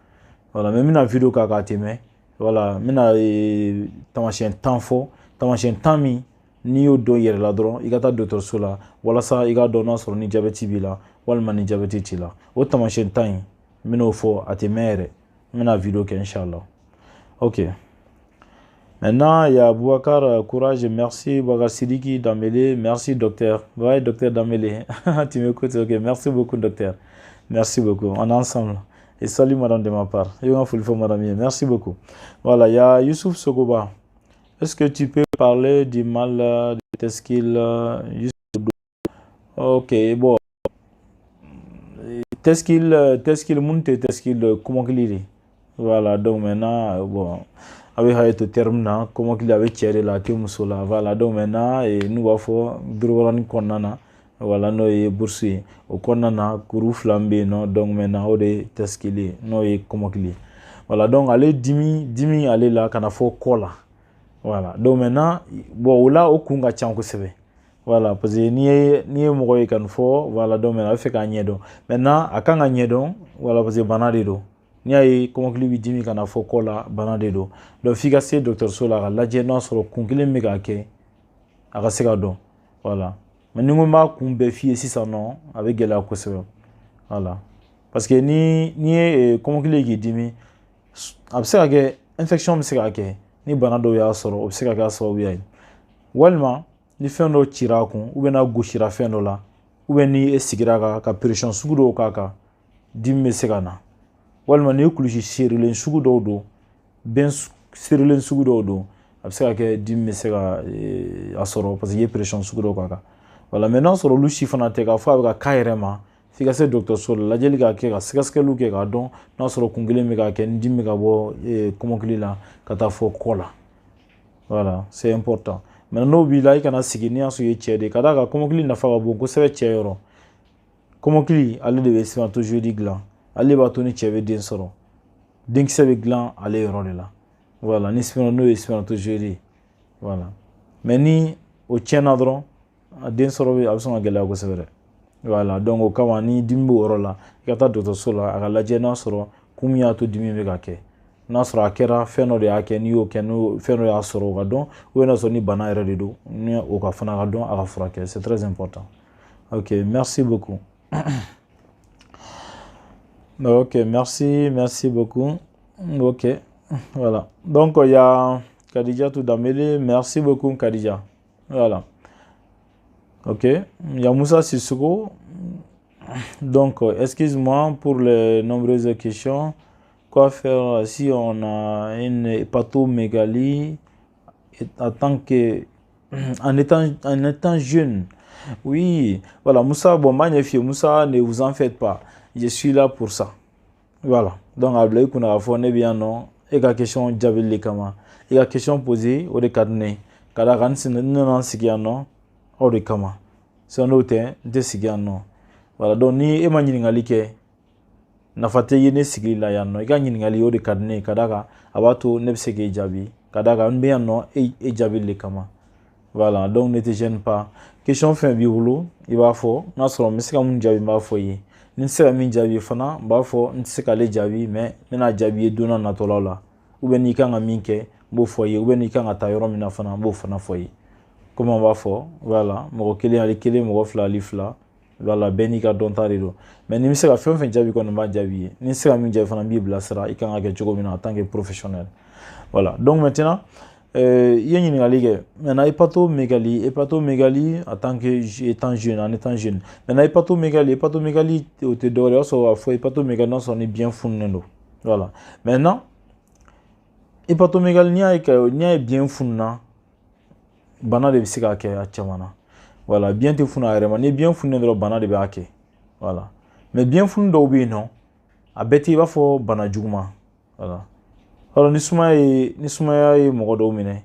voilà mais n bɛna video k'a k'a tɛmɛ voilà n bɛna taamasiyɛn 10 fɔ taamasiyɛn 10 min n'i y'o dɔn i yɛrɛ la dɔrɔn i ka taa dɔgɔtɔrɔso la walasa i k'a dɔn n'a sɔrɔ ni diabète b'i la walima ni diabète t'i la o taamasiyɛn 10 in n bɛn'o fɔ a tɛ mɛn yɛrɛ n bɛna video kɛ inchallah ok maintenant il y a Boubacar Courage merci Boubacar Sidiki Dambélé merci docteur ouais docteur Dambélé tu m'écoutes ok merci beaucoup docteur merci beaucoup on est ensemble et salut madame de ma part madame merci beaucoup voilà il y a Youssouf Sogoba est-ce que tu peux parler du mal de testicule ok bon testicule mun te testicule kɔmɔkili de voilà donc maintenant bon a bɛ hakɛ to terme na kɔmɔkili a bɛ cɛ de la a tɛ muso la voilà donc maintenant n'u b'a fɔ durubaranin kɔnɔna na voilà n'o ye bourse ye o kɔnɔna na kuru fila min bɛ yen nɔ donc maintenant o de ye testicule ye n'o ye kɔmɔkili voilà donc ale dimi ale la ka na fɔ kɔ la voilà donc maintenant bon o la o kun ka ca kosɛbɛ voilà parce que n'i ye mɔgɔ ye ka nin fɔ voilà donc maintenant a bɛ fɛ k'a ɲɛdɔn maintenant a kan ka ɲɛdɔn voilà parce que bana de don n'i y'a ye kɔmɔkili bɛ dimi ka na fɔ kɔ la bana de don donc f'i ka se dɔgɔtɔrɔso la ka lajɛ n'a sɔrɔ kun kelen bɛ k'a kɛ a ka se ka dɔn voilà mais ni n ko n b'a kun bɛɛ f'i ye sisan nɔ a bɛ gɛlɛya kosɛbɛ voilà parce que ni ye kɔmɔkili ye k'i dimi a bɛ se ka kɛ infection bɛ se ka kɛ ni bana dɔw y'a sɔrɔ o bɛ se ka kɛ a sababuya ye walima ni fɛn dɔ cira a kun ou bien n'a gosira fɛn dɔ la ou bien ni e sigira ka pression sugu dɔw k'a kan dimi bɛ se ka na walima ni kulusi serilen sugu dɔw don bɛn serilen sugu dɔw don a bɛ se ka kɛ dimi bɛ se ka a sɔrɔ parce que i ye pression sugu dɔw k'a kan voilà mais n'a sɔrɔ olu si fana tɛ k'a fɔ a bɛ ka k'a yɛrɛ ma f'i ka se dɔgɔtɔrɔso la lajɛli k'a kɛ ka sɛgɛsɛgɛliw kɛ k'a dɔn n'a sɔrɔ kun kelen bɛ k'a kɛ ni dimi bɛ ka bɔ kɔmɔkili la ka taa fɔ kɔ la voilà c'est important maintenant n'o b'i la i kana sigi n'i y'a sɔrɔ i ye cɛ de ye ka d'a kan kɔmɔkili nafa ka bon kosɛbɛ cɛ yɔrɔ kɔmɔkili ale de bɛ spermatozoïde dilan ale de b'a to ni cɛ bɛ den sɔrɔ denkisɛ bɛ dilan ale yɔrɔ de la voilà ni n'o ye spermatozoïde ye voilà mais ni o tiɲɛna dɔrɔn a den sɔrɔ a bɛ sɔn ka gɛlɛya kosɛbɛ dɛ Voilà, donc au kama ni dimi b'o yɔrɔ la i ka taa dɔgɔtɔrɔso la a ka lajɛ n'a sɔrɔ kun min y'a to dimi bɛ ka kɛ n'a sɔrɔ a kɛra fɛn dɔ de y'a kɛ n'i y'o kɛ n'o fɛn dɔ y'a sɔrɔ o ka dɔn ou n'a sɔrɔ ni bana yɛrɛ de don ni o ka fana ka dɔn a ka furakɛ c'est très important. Ok, merci beaucoup. Ok, merci beaucoup. Ok, voilà. Donc il y a Khadija Toudamele, merci beaucoup Khadija. Voilà. Ok, il y a Moussa Sissoko. Donc, excuse-moi pour les nombreuses questions. Quoi faire si on a une hépatomégalie en étant jeune? Oui, voilà, Moussa, bon, magnifique. Moussa, ne vous en faites pas. Je suis là pour ça. Voilà. Donc, Ablaï, qu'on a fait, bien non. Et la question, j'avais les kama. Et la question posée, au de cadne. Kada kan sin non sigiano, au de kama. C'est un autre, de sigiano. Voilà. Donc, ni emani ngalike. Nafate yene sigili la yanno. Iga ɲininkali o de ka di ne ye ka da kan a b'a to ne bɛ se k'e jaabi ka da kan n bɛ yan nɔ e jaabili de kama. Voilà, donc ne te gêne pas. Question fɛn b'i bolo i b'a fɔ n'a sɔrɔ n bɛ se ka mun jaabi n b'a fɔ i ye ni n tɛ se ka min jaabi fana n b'a fɔ n tɛ se k'ale jaabi mais n bɛna jaabi ye don n'a natɔlaw la ou bien n'i kan ka min kɛ n b'o fɔ i ye ou bien n'i kan ka taa yɔrɔ min na fana n b'o fana fɔ i ye comme an b'a fɔ voilà mɔgɔ kelen ale kelen mɔgɔ fila ale fila. Voilà, bɛɛ n'i ka dɔnta de don mais ni n bɛ se ka fɛn o fɛn jaabi kɔni n b'a jaabi ye ni n tɛ se ka min jaabi fana n b'i bilasira i kan ka kɛ cogo min na en tant que professionnel. Voilà, donc maintenant i ye ɲininkali kɛ maintenant hépatomégalie en tant que étant jeune en étant jeune maintenant hépatomégalie o tɛ dɔwɛrɛ ye o y'a sɔrɔ a fɔ hépatomégalie n'a sɔrɔ ni biyɛn fununen don. Voilà, maintenant hépatomégalie n'i y'a ye biyɛn fununa bana de bɛ se ka kɛ a caman na. Voilà, bien te funu a yɛrɛ ma ni biyɛn fununen dɔrɔn bana de b'a kɛ. Voilà, mais biyɛn funu dɔw bɛ yen nɔ a bɛɛ tɛ i b'a fɔ bana juguman. Voilà, alors ni sumaya ye mɔgɔ dɔw minɛ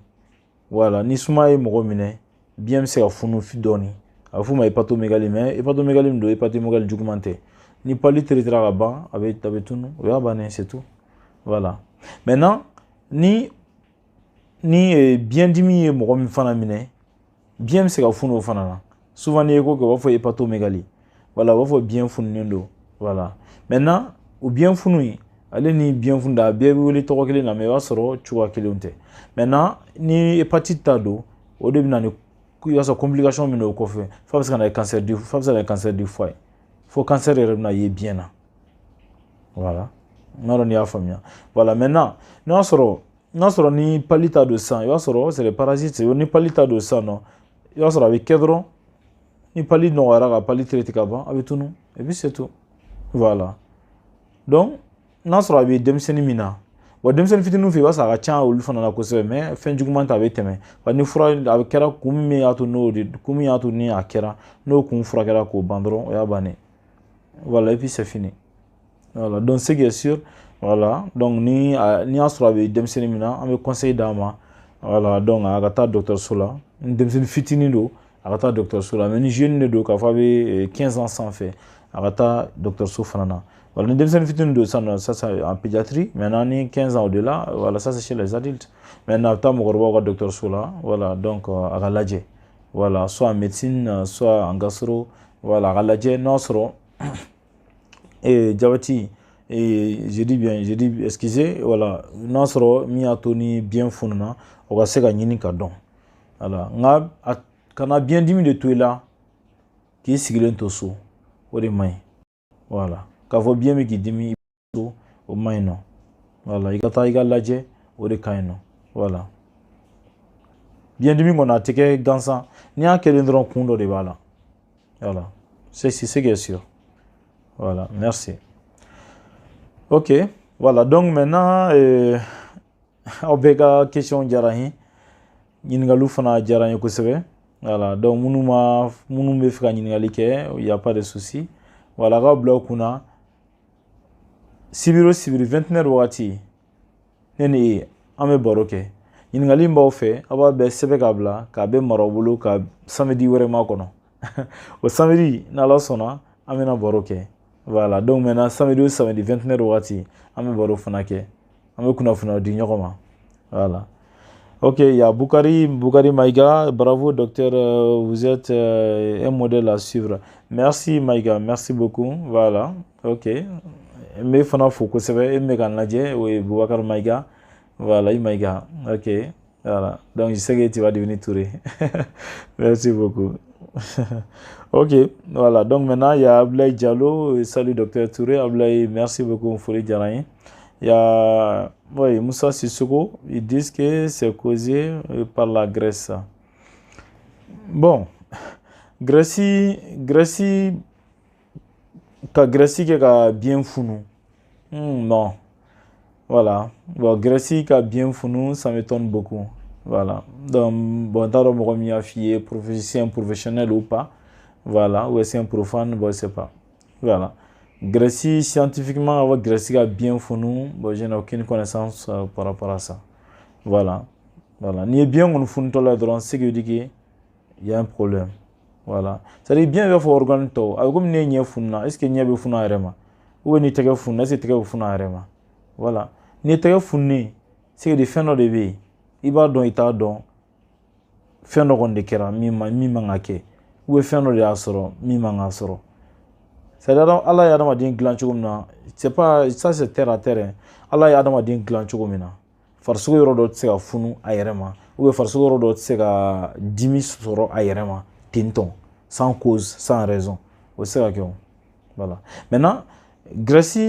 voilà ni sumaya ye mɔgɔ minɛ biyɛn bɛ se ka funu dɔɔni a bɛ f'o ma hépatomégalie mais hépatomégalie min don hépatomégalie juguman tɛ ni pali teretera ka ban a bɛ tunu o y'a bannen c'est tout. Voilà, maintenant ni biyɛn dimi ye mɔgɔ min fana minɛ biyɛn bɛ se ka funu o fana na souvent n'i ye ko kɛ u b'a fɔ hépatomégalie voilà u b'a fɔ biyɛn fununen don. Voilà, maintenant o biyɛn funu in ale ni biyɛn funu a bɛɛ bɛ wele tɔgɔ kelen na mais i b'a sɔrɔ cogoya kelenw tɛ. Maintenant ni hépatite ta don o de bɛ na ni i b'a sɔrɔ complication min don o kɔfɛ f'a bɛ se ka na cancer du foie fo cancer yɛrɛ bɛ na ye biyɛn na. Voilà, n b'a dɔn n'i y'a faamuya. Voilà, maintenant n'a sɔrɔ ni pali ta don sisan i b'a sɔrɔ c'est les parasites ni pali ta don sisan nɔ i b'a sɔrɔ a bɛ kɛ dɔrɔn ni pali nɔgɔyara ka pali traité ka ban a bɛ tunu et puis c'est tout. Voilà, donc n'a sɔrɔ a bɛ denmisɛnnin min na wa denmisɛnnin fitinin fɛ i b'a sɔrɔ a ka ca olu fana na kosɛbɛ mais fɛn juguman ta a bɛ tɛmɛ wa ni fura a bɛ kɛra kun min y'a to ni a kɛra n'o kun furakɛra k'o ban dɔrɔn o y'a bannen. Voilà, et puis c'est fini. Voilà, donc ce qui est sûr voilà donc ni y'a sɔrɔ a bɛ denmisɛnnin min na an bɛ conseil d'a ma. Voilà, donc a ka taa dɔgɔtɔrɔso la ni denmisɛnnin fitinin don a ka taa dɔgɔtɔrɔso la mais ni jeune de don k'a fɔ a bɛ 15 ans sanfɛ a ka taa dɔgɔtɔrɔso fana na. Voilà, ni denmisɛnnin fitinin don sisan ça c'est en pédiatrie maintenant ni 15 ans au-delà voilà ça c'est chez les adultes. Maintenant a bɛ taa mɔgɔkɔrɔbaw ka dɔgɔtɔrɔso la voilà donc a ka lajɛ voilà soit en médecine soit en gastro voilà a ka lajɛ n'a sɔrɔ diabète je dis excusez voilà n'a sɔrɔ min y'a to ni biyɛn fununa o ka se ka ɲini ka dɔn. Voilà, nka kana biyɛn dimi de to i la k'i sigilen to so o de man ɲi. Voilà, k'a fɔ biyɛn bɛ k'i dimi so o man ɲi nɔ. Voilà, i ka taa i ka lajɛ o de ka ɲi nɔ. Voilà, biyɛn dimi kɔni a tɛ kɛ gansan n'i y'a kɛlen dɔrɔn kun dɔ de b'a la. Voilà, c'est ce qui est sûr. Voilà, merci. Ok, voilà, donc maintenant aw bɛɛ ka question diyara n ye ɲininkaliw fana diyara n ye kosɛbɛ. Voilà, donc minnu bɛ fɛ ka ɲininkali kɛ il y a pas de souci. Voilà, k'aw bila aw kunna sibiri o sibiri 21h wagati ne ni e an bɛ baro kɛ ɲininkali min b'aw fɛ aw b'a bɛɛ sɛbɛn k'a bila k'a bɛɛ mara aw bolo ka samedi wɛrɛ makɔnɔ o samedi n'Ala sɔnna an bɛna baro kɛ. Voilà, donc maintenant samedi o samedi 21h wagati an bɛ baro fana kɛ an bɛ kunnafoniyaw di ɲɔgɔn ma. Voilà, Ok, il y a Boukari Maïga. Bravo, docteur. Vous êtes un modèle à suivre. Merci, Maïga. Merci beaucoup. Voilà. Ok. Mais fana foko sebe mega nadje oui Boubacar Maïga. Voilà, Maïga. Ok. Voilà. Donc je sais que tu vas devenir Touré. Merci beaucoup. Ok. Voilà. Donc maintenant il y a Ablaï Diallo. Salut docteur Touré. Ablaï, merci beaucoup pour les Djaraï. Il y a oui, Moussa Sissoko. Ils disent que c'est causé par la Grèce. Bon, Grèce, Grèce qui a bien foutu. Non. Voilà. Bon, Grèce qui a bien foutu, ça m'étonne beaucoup. Voilà. Donc, bon, dans le monde, c'est un professionnel ou pas. Voilà. Ou c'est un profane, bon, je sais pas. Voilà. Grèce, scientifiquement, avoir Grèce qui a bien foutu, bon, je n'ai aucune connaissance par rapport à ça. Voilà. Voilà. Ni bien on foutu là, c'est que il y a un problème. Voilà. C'est-à-dire bien il faut organe to. Comme ni n'y funa, est-ce que n'y a pas funa arema? Ou ni tega funa, est-ce que tega funa arema? Voilà. Ni tega funi, c'est que des fins de vie. Il va don ita don. Fin de ronde kera mi mangake. Ou fin de asoro mi mangasoro. C'est-à-dire Allah ya dama din glan chugumna. C'est pas ça c'est terre à terre. Allah ya dama din glan chugumina. Farsugo yoro do tsega funu ayerema. Ou farsugo yoro do tsega dimi soro ayerema. Tinton, sans cause, sans raison. C'est ça. Voilà. Maintenant, Grèce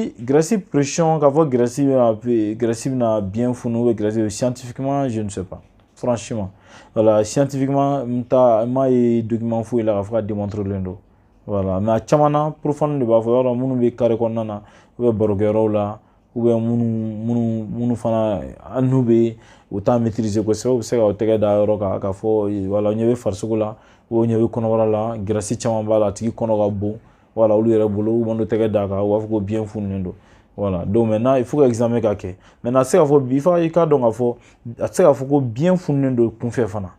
pression, qu'avoir Grèce n'a bien foutu, Grèce scientifiquement, je ne sais pas. Franchement. Voilà, scientifiquement, je document fou il a démontrer l'endo. Voilà, mais à Chamana, profond de bafouer, on be carré konana, ou borgero là, ou munu fana anube, autant maîtriser que ça, ou c'est au tege d'aéroka, qu'à fo, voilà, on y avait farce là. Ou on y avait konora la grâce caman b'a la tigi kɔnɔ ka bon voilà olu yɛrɛ bolo u b'an tɛgɛ d'a kan u b'a fɔ ko bien fununen don voilà donc maintenant il faut que examen ka kɛ maintenant a tɛ se k'a fɔ i k'a dɔn k'a fɔ a tɛ se k'a fɔ ko bien fununen don kunfɛ fana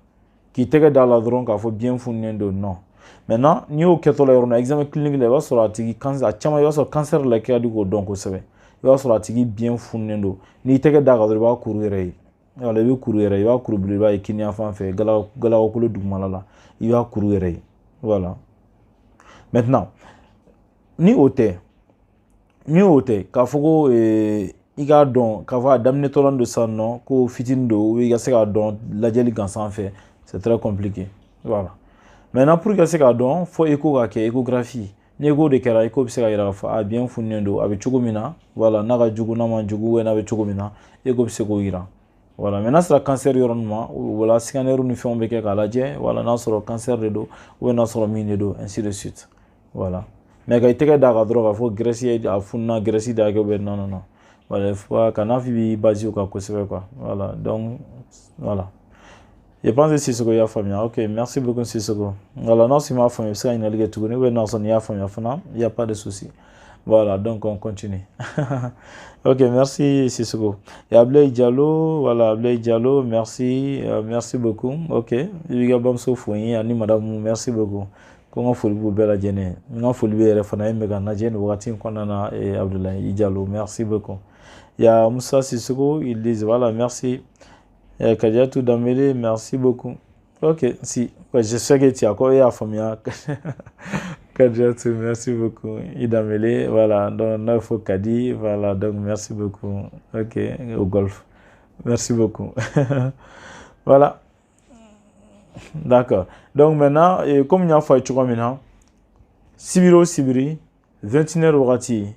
k'i tɛgɛ d'a la dɔrɔn k'a fɔ bien fununen don non maintenant n'i y'o kɛtɔ la yɔrɔ la examen clinique la i b'a sɔrɔ a tigi cancer a caman i b'a sɔrɔ cancer la kɛ ka di k'o dɔn kosɛbɛ i b'a sɔrɔ a tigi bien fununen don n'i tɛgɛ d'a kan dɔrɔn i b'a kuru yɛrɛ ye voilà i bɛ kuru yɛrɛ i b'a kuru belebeleba ye kini yan fan fɛ galakolo dugumala la il va courir. Voilà. Maintenant, ni hôtel, k'a fɔ ko i k'a dɔn k'a fɔ a daminɛtɔla de san nɔ ko fitinin don ou i ka se k'a dɔn lajɛli gansan fɛ c'est très compliqué. Voilà. Maintenant pour i ka se k'a dɔn fo écho ka kɛ échographie. Ni écho de kɛra écho bɛ se ka yira k'a fɔ a bien fununen don a bɛ cogo min na voilà n'a ka jugu n'a ma jugu n'a bɛ cogo min na écho bɛ se k'o yira. Voilà, maintenant c'est le cancer yoronement voilà scanner ni fait on beke kalaje voilà n'a sɔrɔ cancer de do ou n'a sɔrɔ min de do ainsi de suite voilà mais ka itɛgɛ da ka dɔrɔn k'a fɔ Grèce a funna Grèce da kɛ bɛ non voilà il faut kana fi bi base o kan kosɛbɛ quoi voilà donc voilà je pense que Sissoko y'a faamuya ok merci beaucoup Sissoko voilà non si m'a faamuya se ka ɲininkali kɛ tuguni ou n'a sɔrɔ ni y'a faamuya fana il y a pas de souci. Voilà, donc on continue. Ok, merci Sissoko. Et Ablaï Diallo, voilà, Ablaï Diallo, merci, merci beaucoup. Ok, il y a bon sauf Ani madame, merci beaucoup. Comment faut-il bella jene? Non, faut lui refanaï mega najen ouatin konana et Abdoulaye Diallo, merci beaucoup. Il y a Moussa Sissoko, ils disent voilà, merci. Et Kadiatou Damele, merci beaucoup. Ok, si, ouais, je sais que tu as quoi à famille. Kadiatou, merci beaucoup. Idamele, voilà, donc Neuf Kadi, voilà, donc merci beaucoup. Ok, au golf. Merci beaucoup. Voilà. D'accord. Donc maintenant, comme il y a fait tout comme maintenant, Sibiri, 21h Wagati,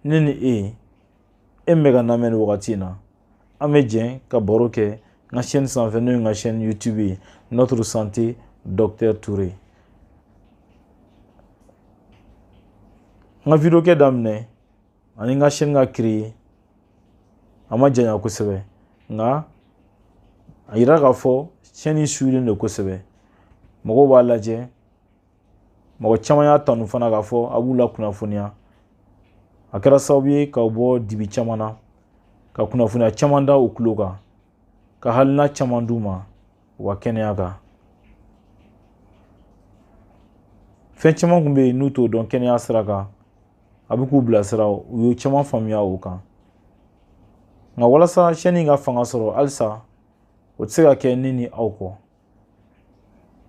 Nini Mega Namen Wagati na, Amedien, Kaboroke, la chaîne 129, la chaîne YouTube, Notre Santé, Docteur Touré. Nga vidéo ke damne ani nga chaîne nga créé ama janya kosebe nga ayira ka fo chaîne suilen de kosebe mogo ba laje mogo chama ya tanu fana ka fo abula kunafunia akara sababu ka bo dibi chamana ka kunafunia chamanda ukloka ka halna chamanduma wa kenyaka fen chaman kumbe nuto don kenya sraka abuku bilasira u y'o caman faamuya o kan nka walasa chaîne ka fanga sɔrɔ halisa o tɛ se ka kɛ ne ni aw kɔ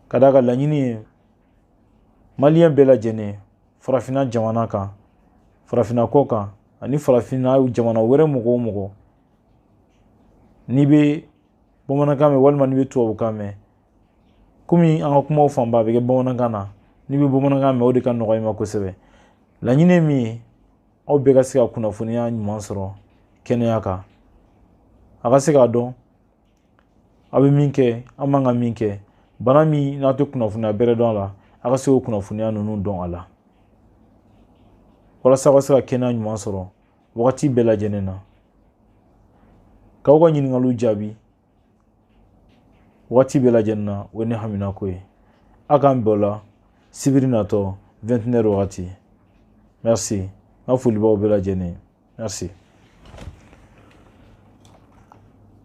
ka d'a kan laɲini ye maliyɛn bɛɛ lajɛlen farafinna jamana kan farafinna kɔ kan ani farafinna jamana wɛrɛ mɔgɔ o mɔgɔ n'i bɛ bamanankan mɛn walima n'i bɛ tubabukan mɛn komi an ka kumaw fanba bɛ kɛ bamanankan na n'i bɛ bamanankan mɛn o de ka nɔgɔ i ma kosɛbɛ laɲini ye min ye aw bɛɛ ka se ka kunnafoniya ɲuman sɔrɔ kɛnɛya kan a ka se k'a dɔn a bɛ min kɛ an man ka min kɛ bana min n'a tɛ kunnafoniya bɛrɛ dɔn a la a ka se k'o kunnafoniya ninnu dɔn a la walasa a ka se ka kɛnɛya ɲuman sɔrɔ wagati bɛɛ lajɛlen na k'aw ka ɲininkaliw jaabi wagati bɛɛ lajɛlen na o ye ne haminako ye a k'an bɛn o la sibiri natɔ 21h wagati merci n ka foli b'aw bɛɛ lajɛlen merci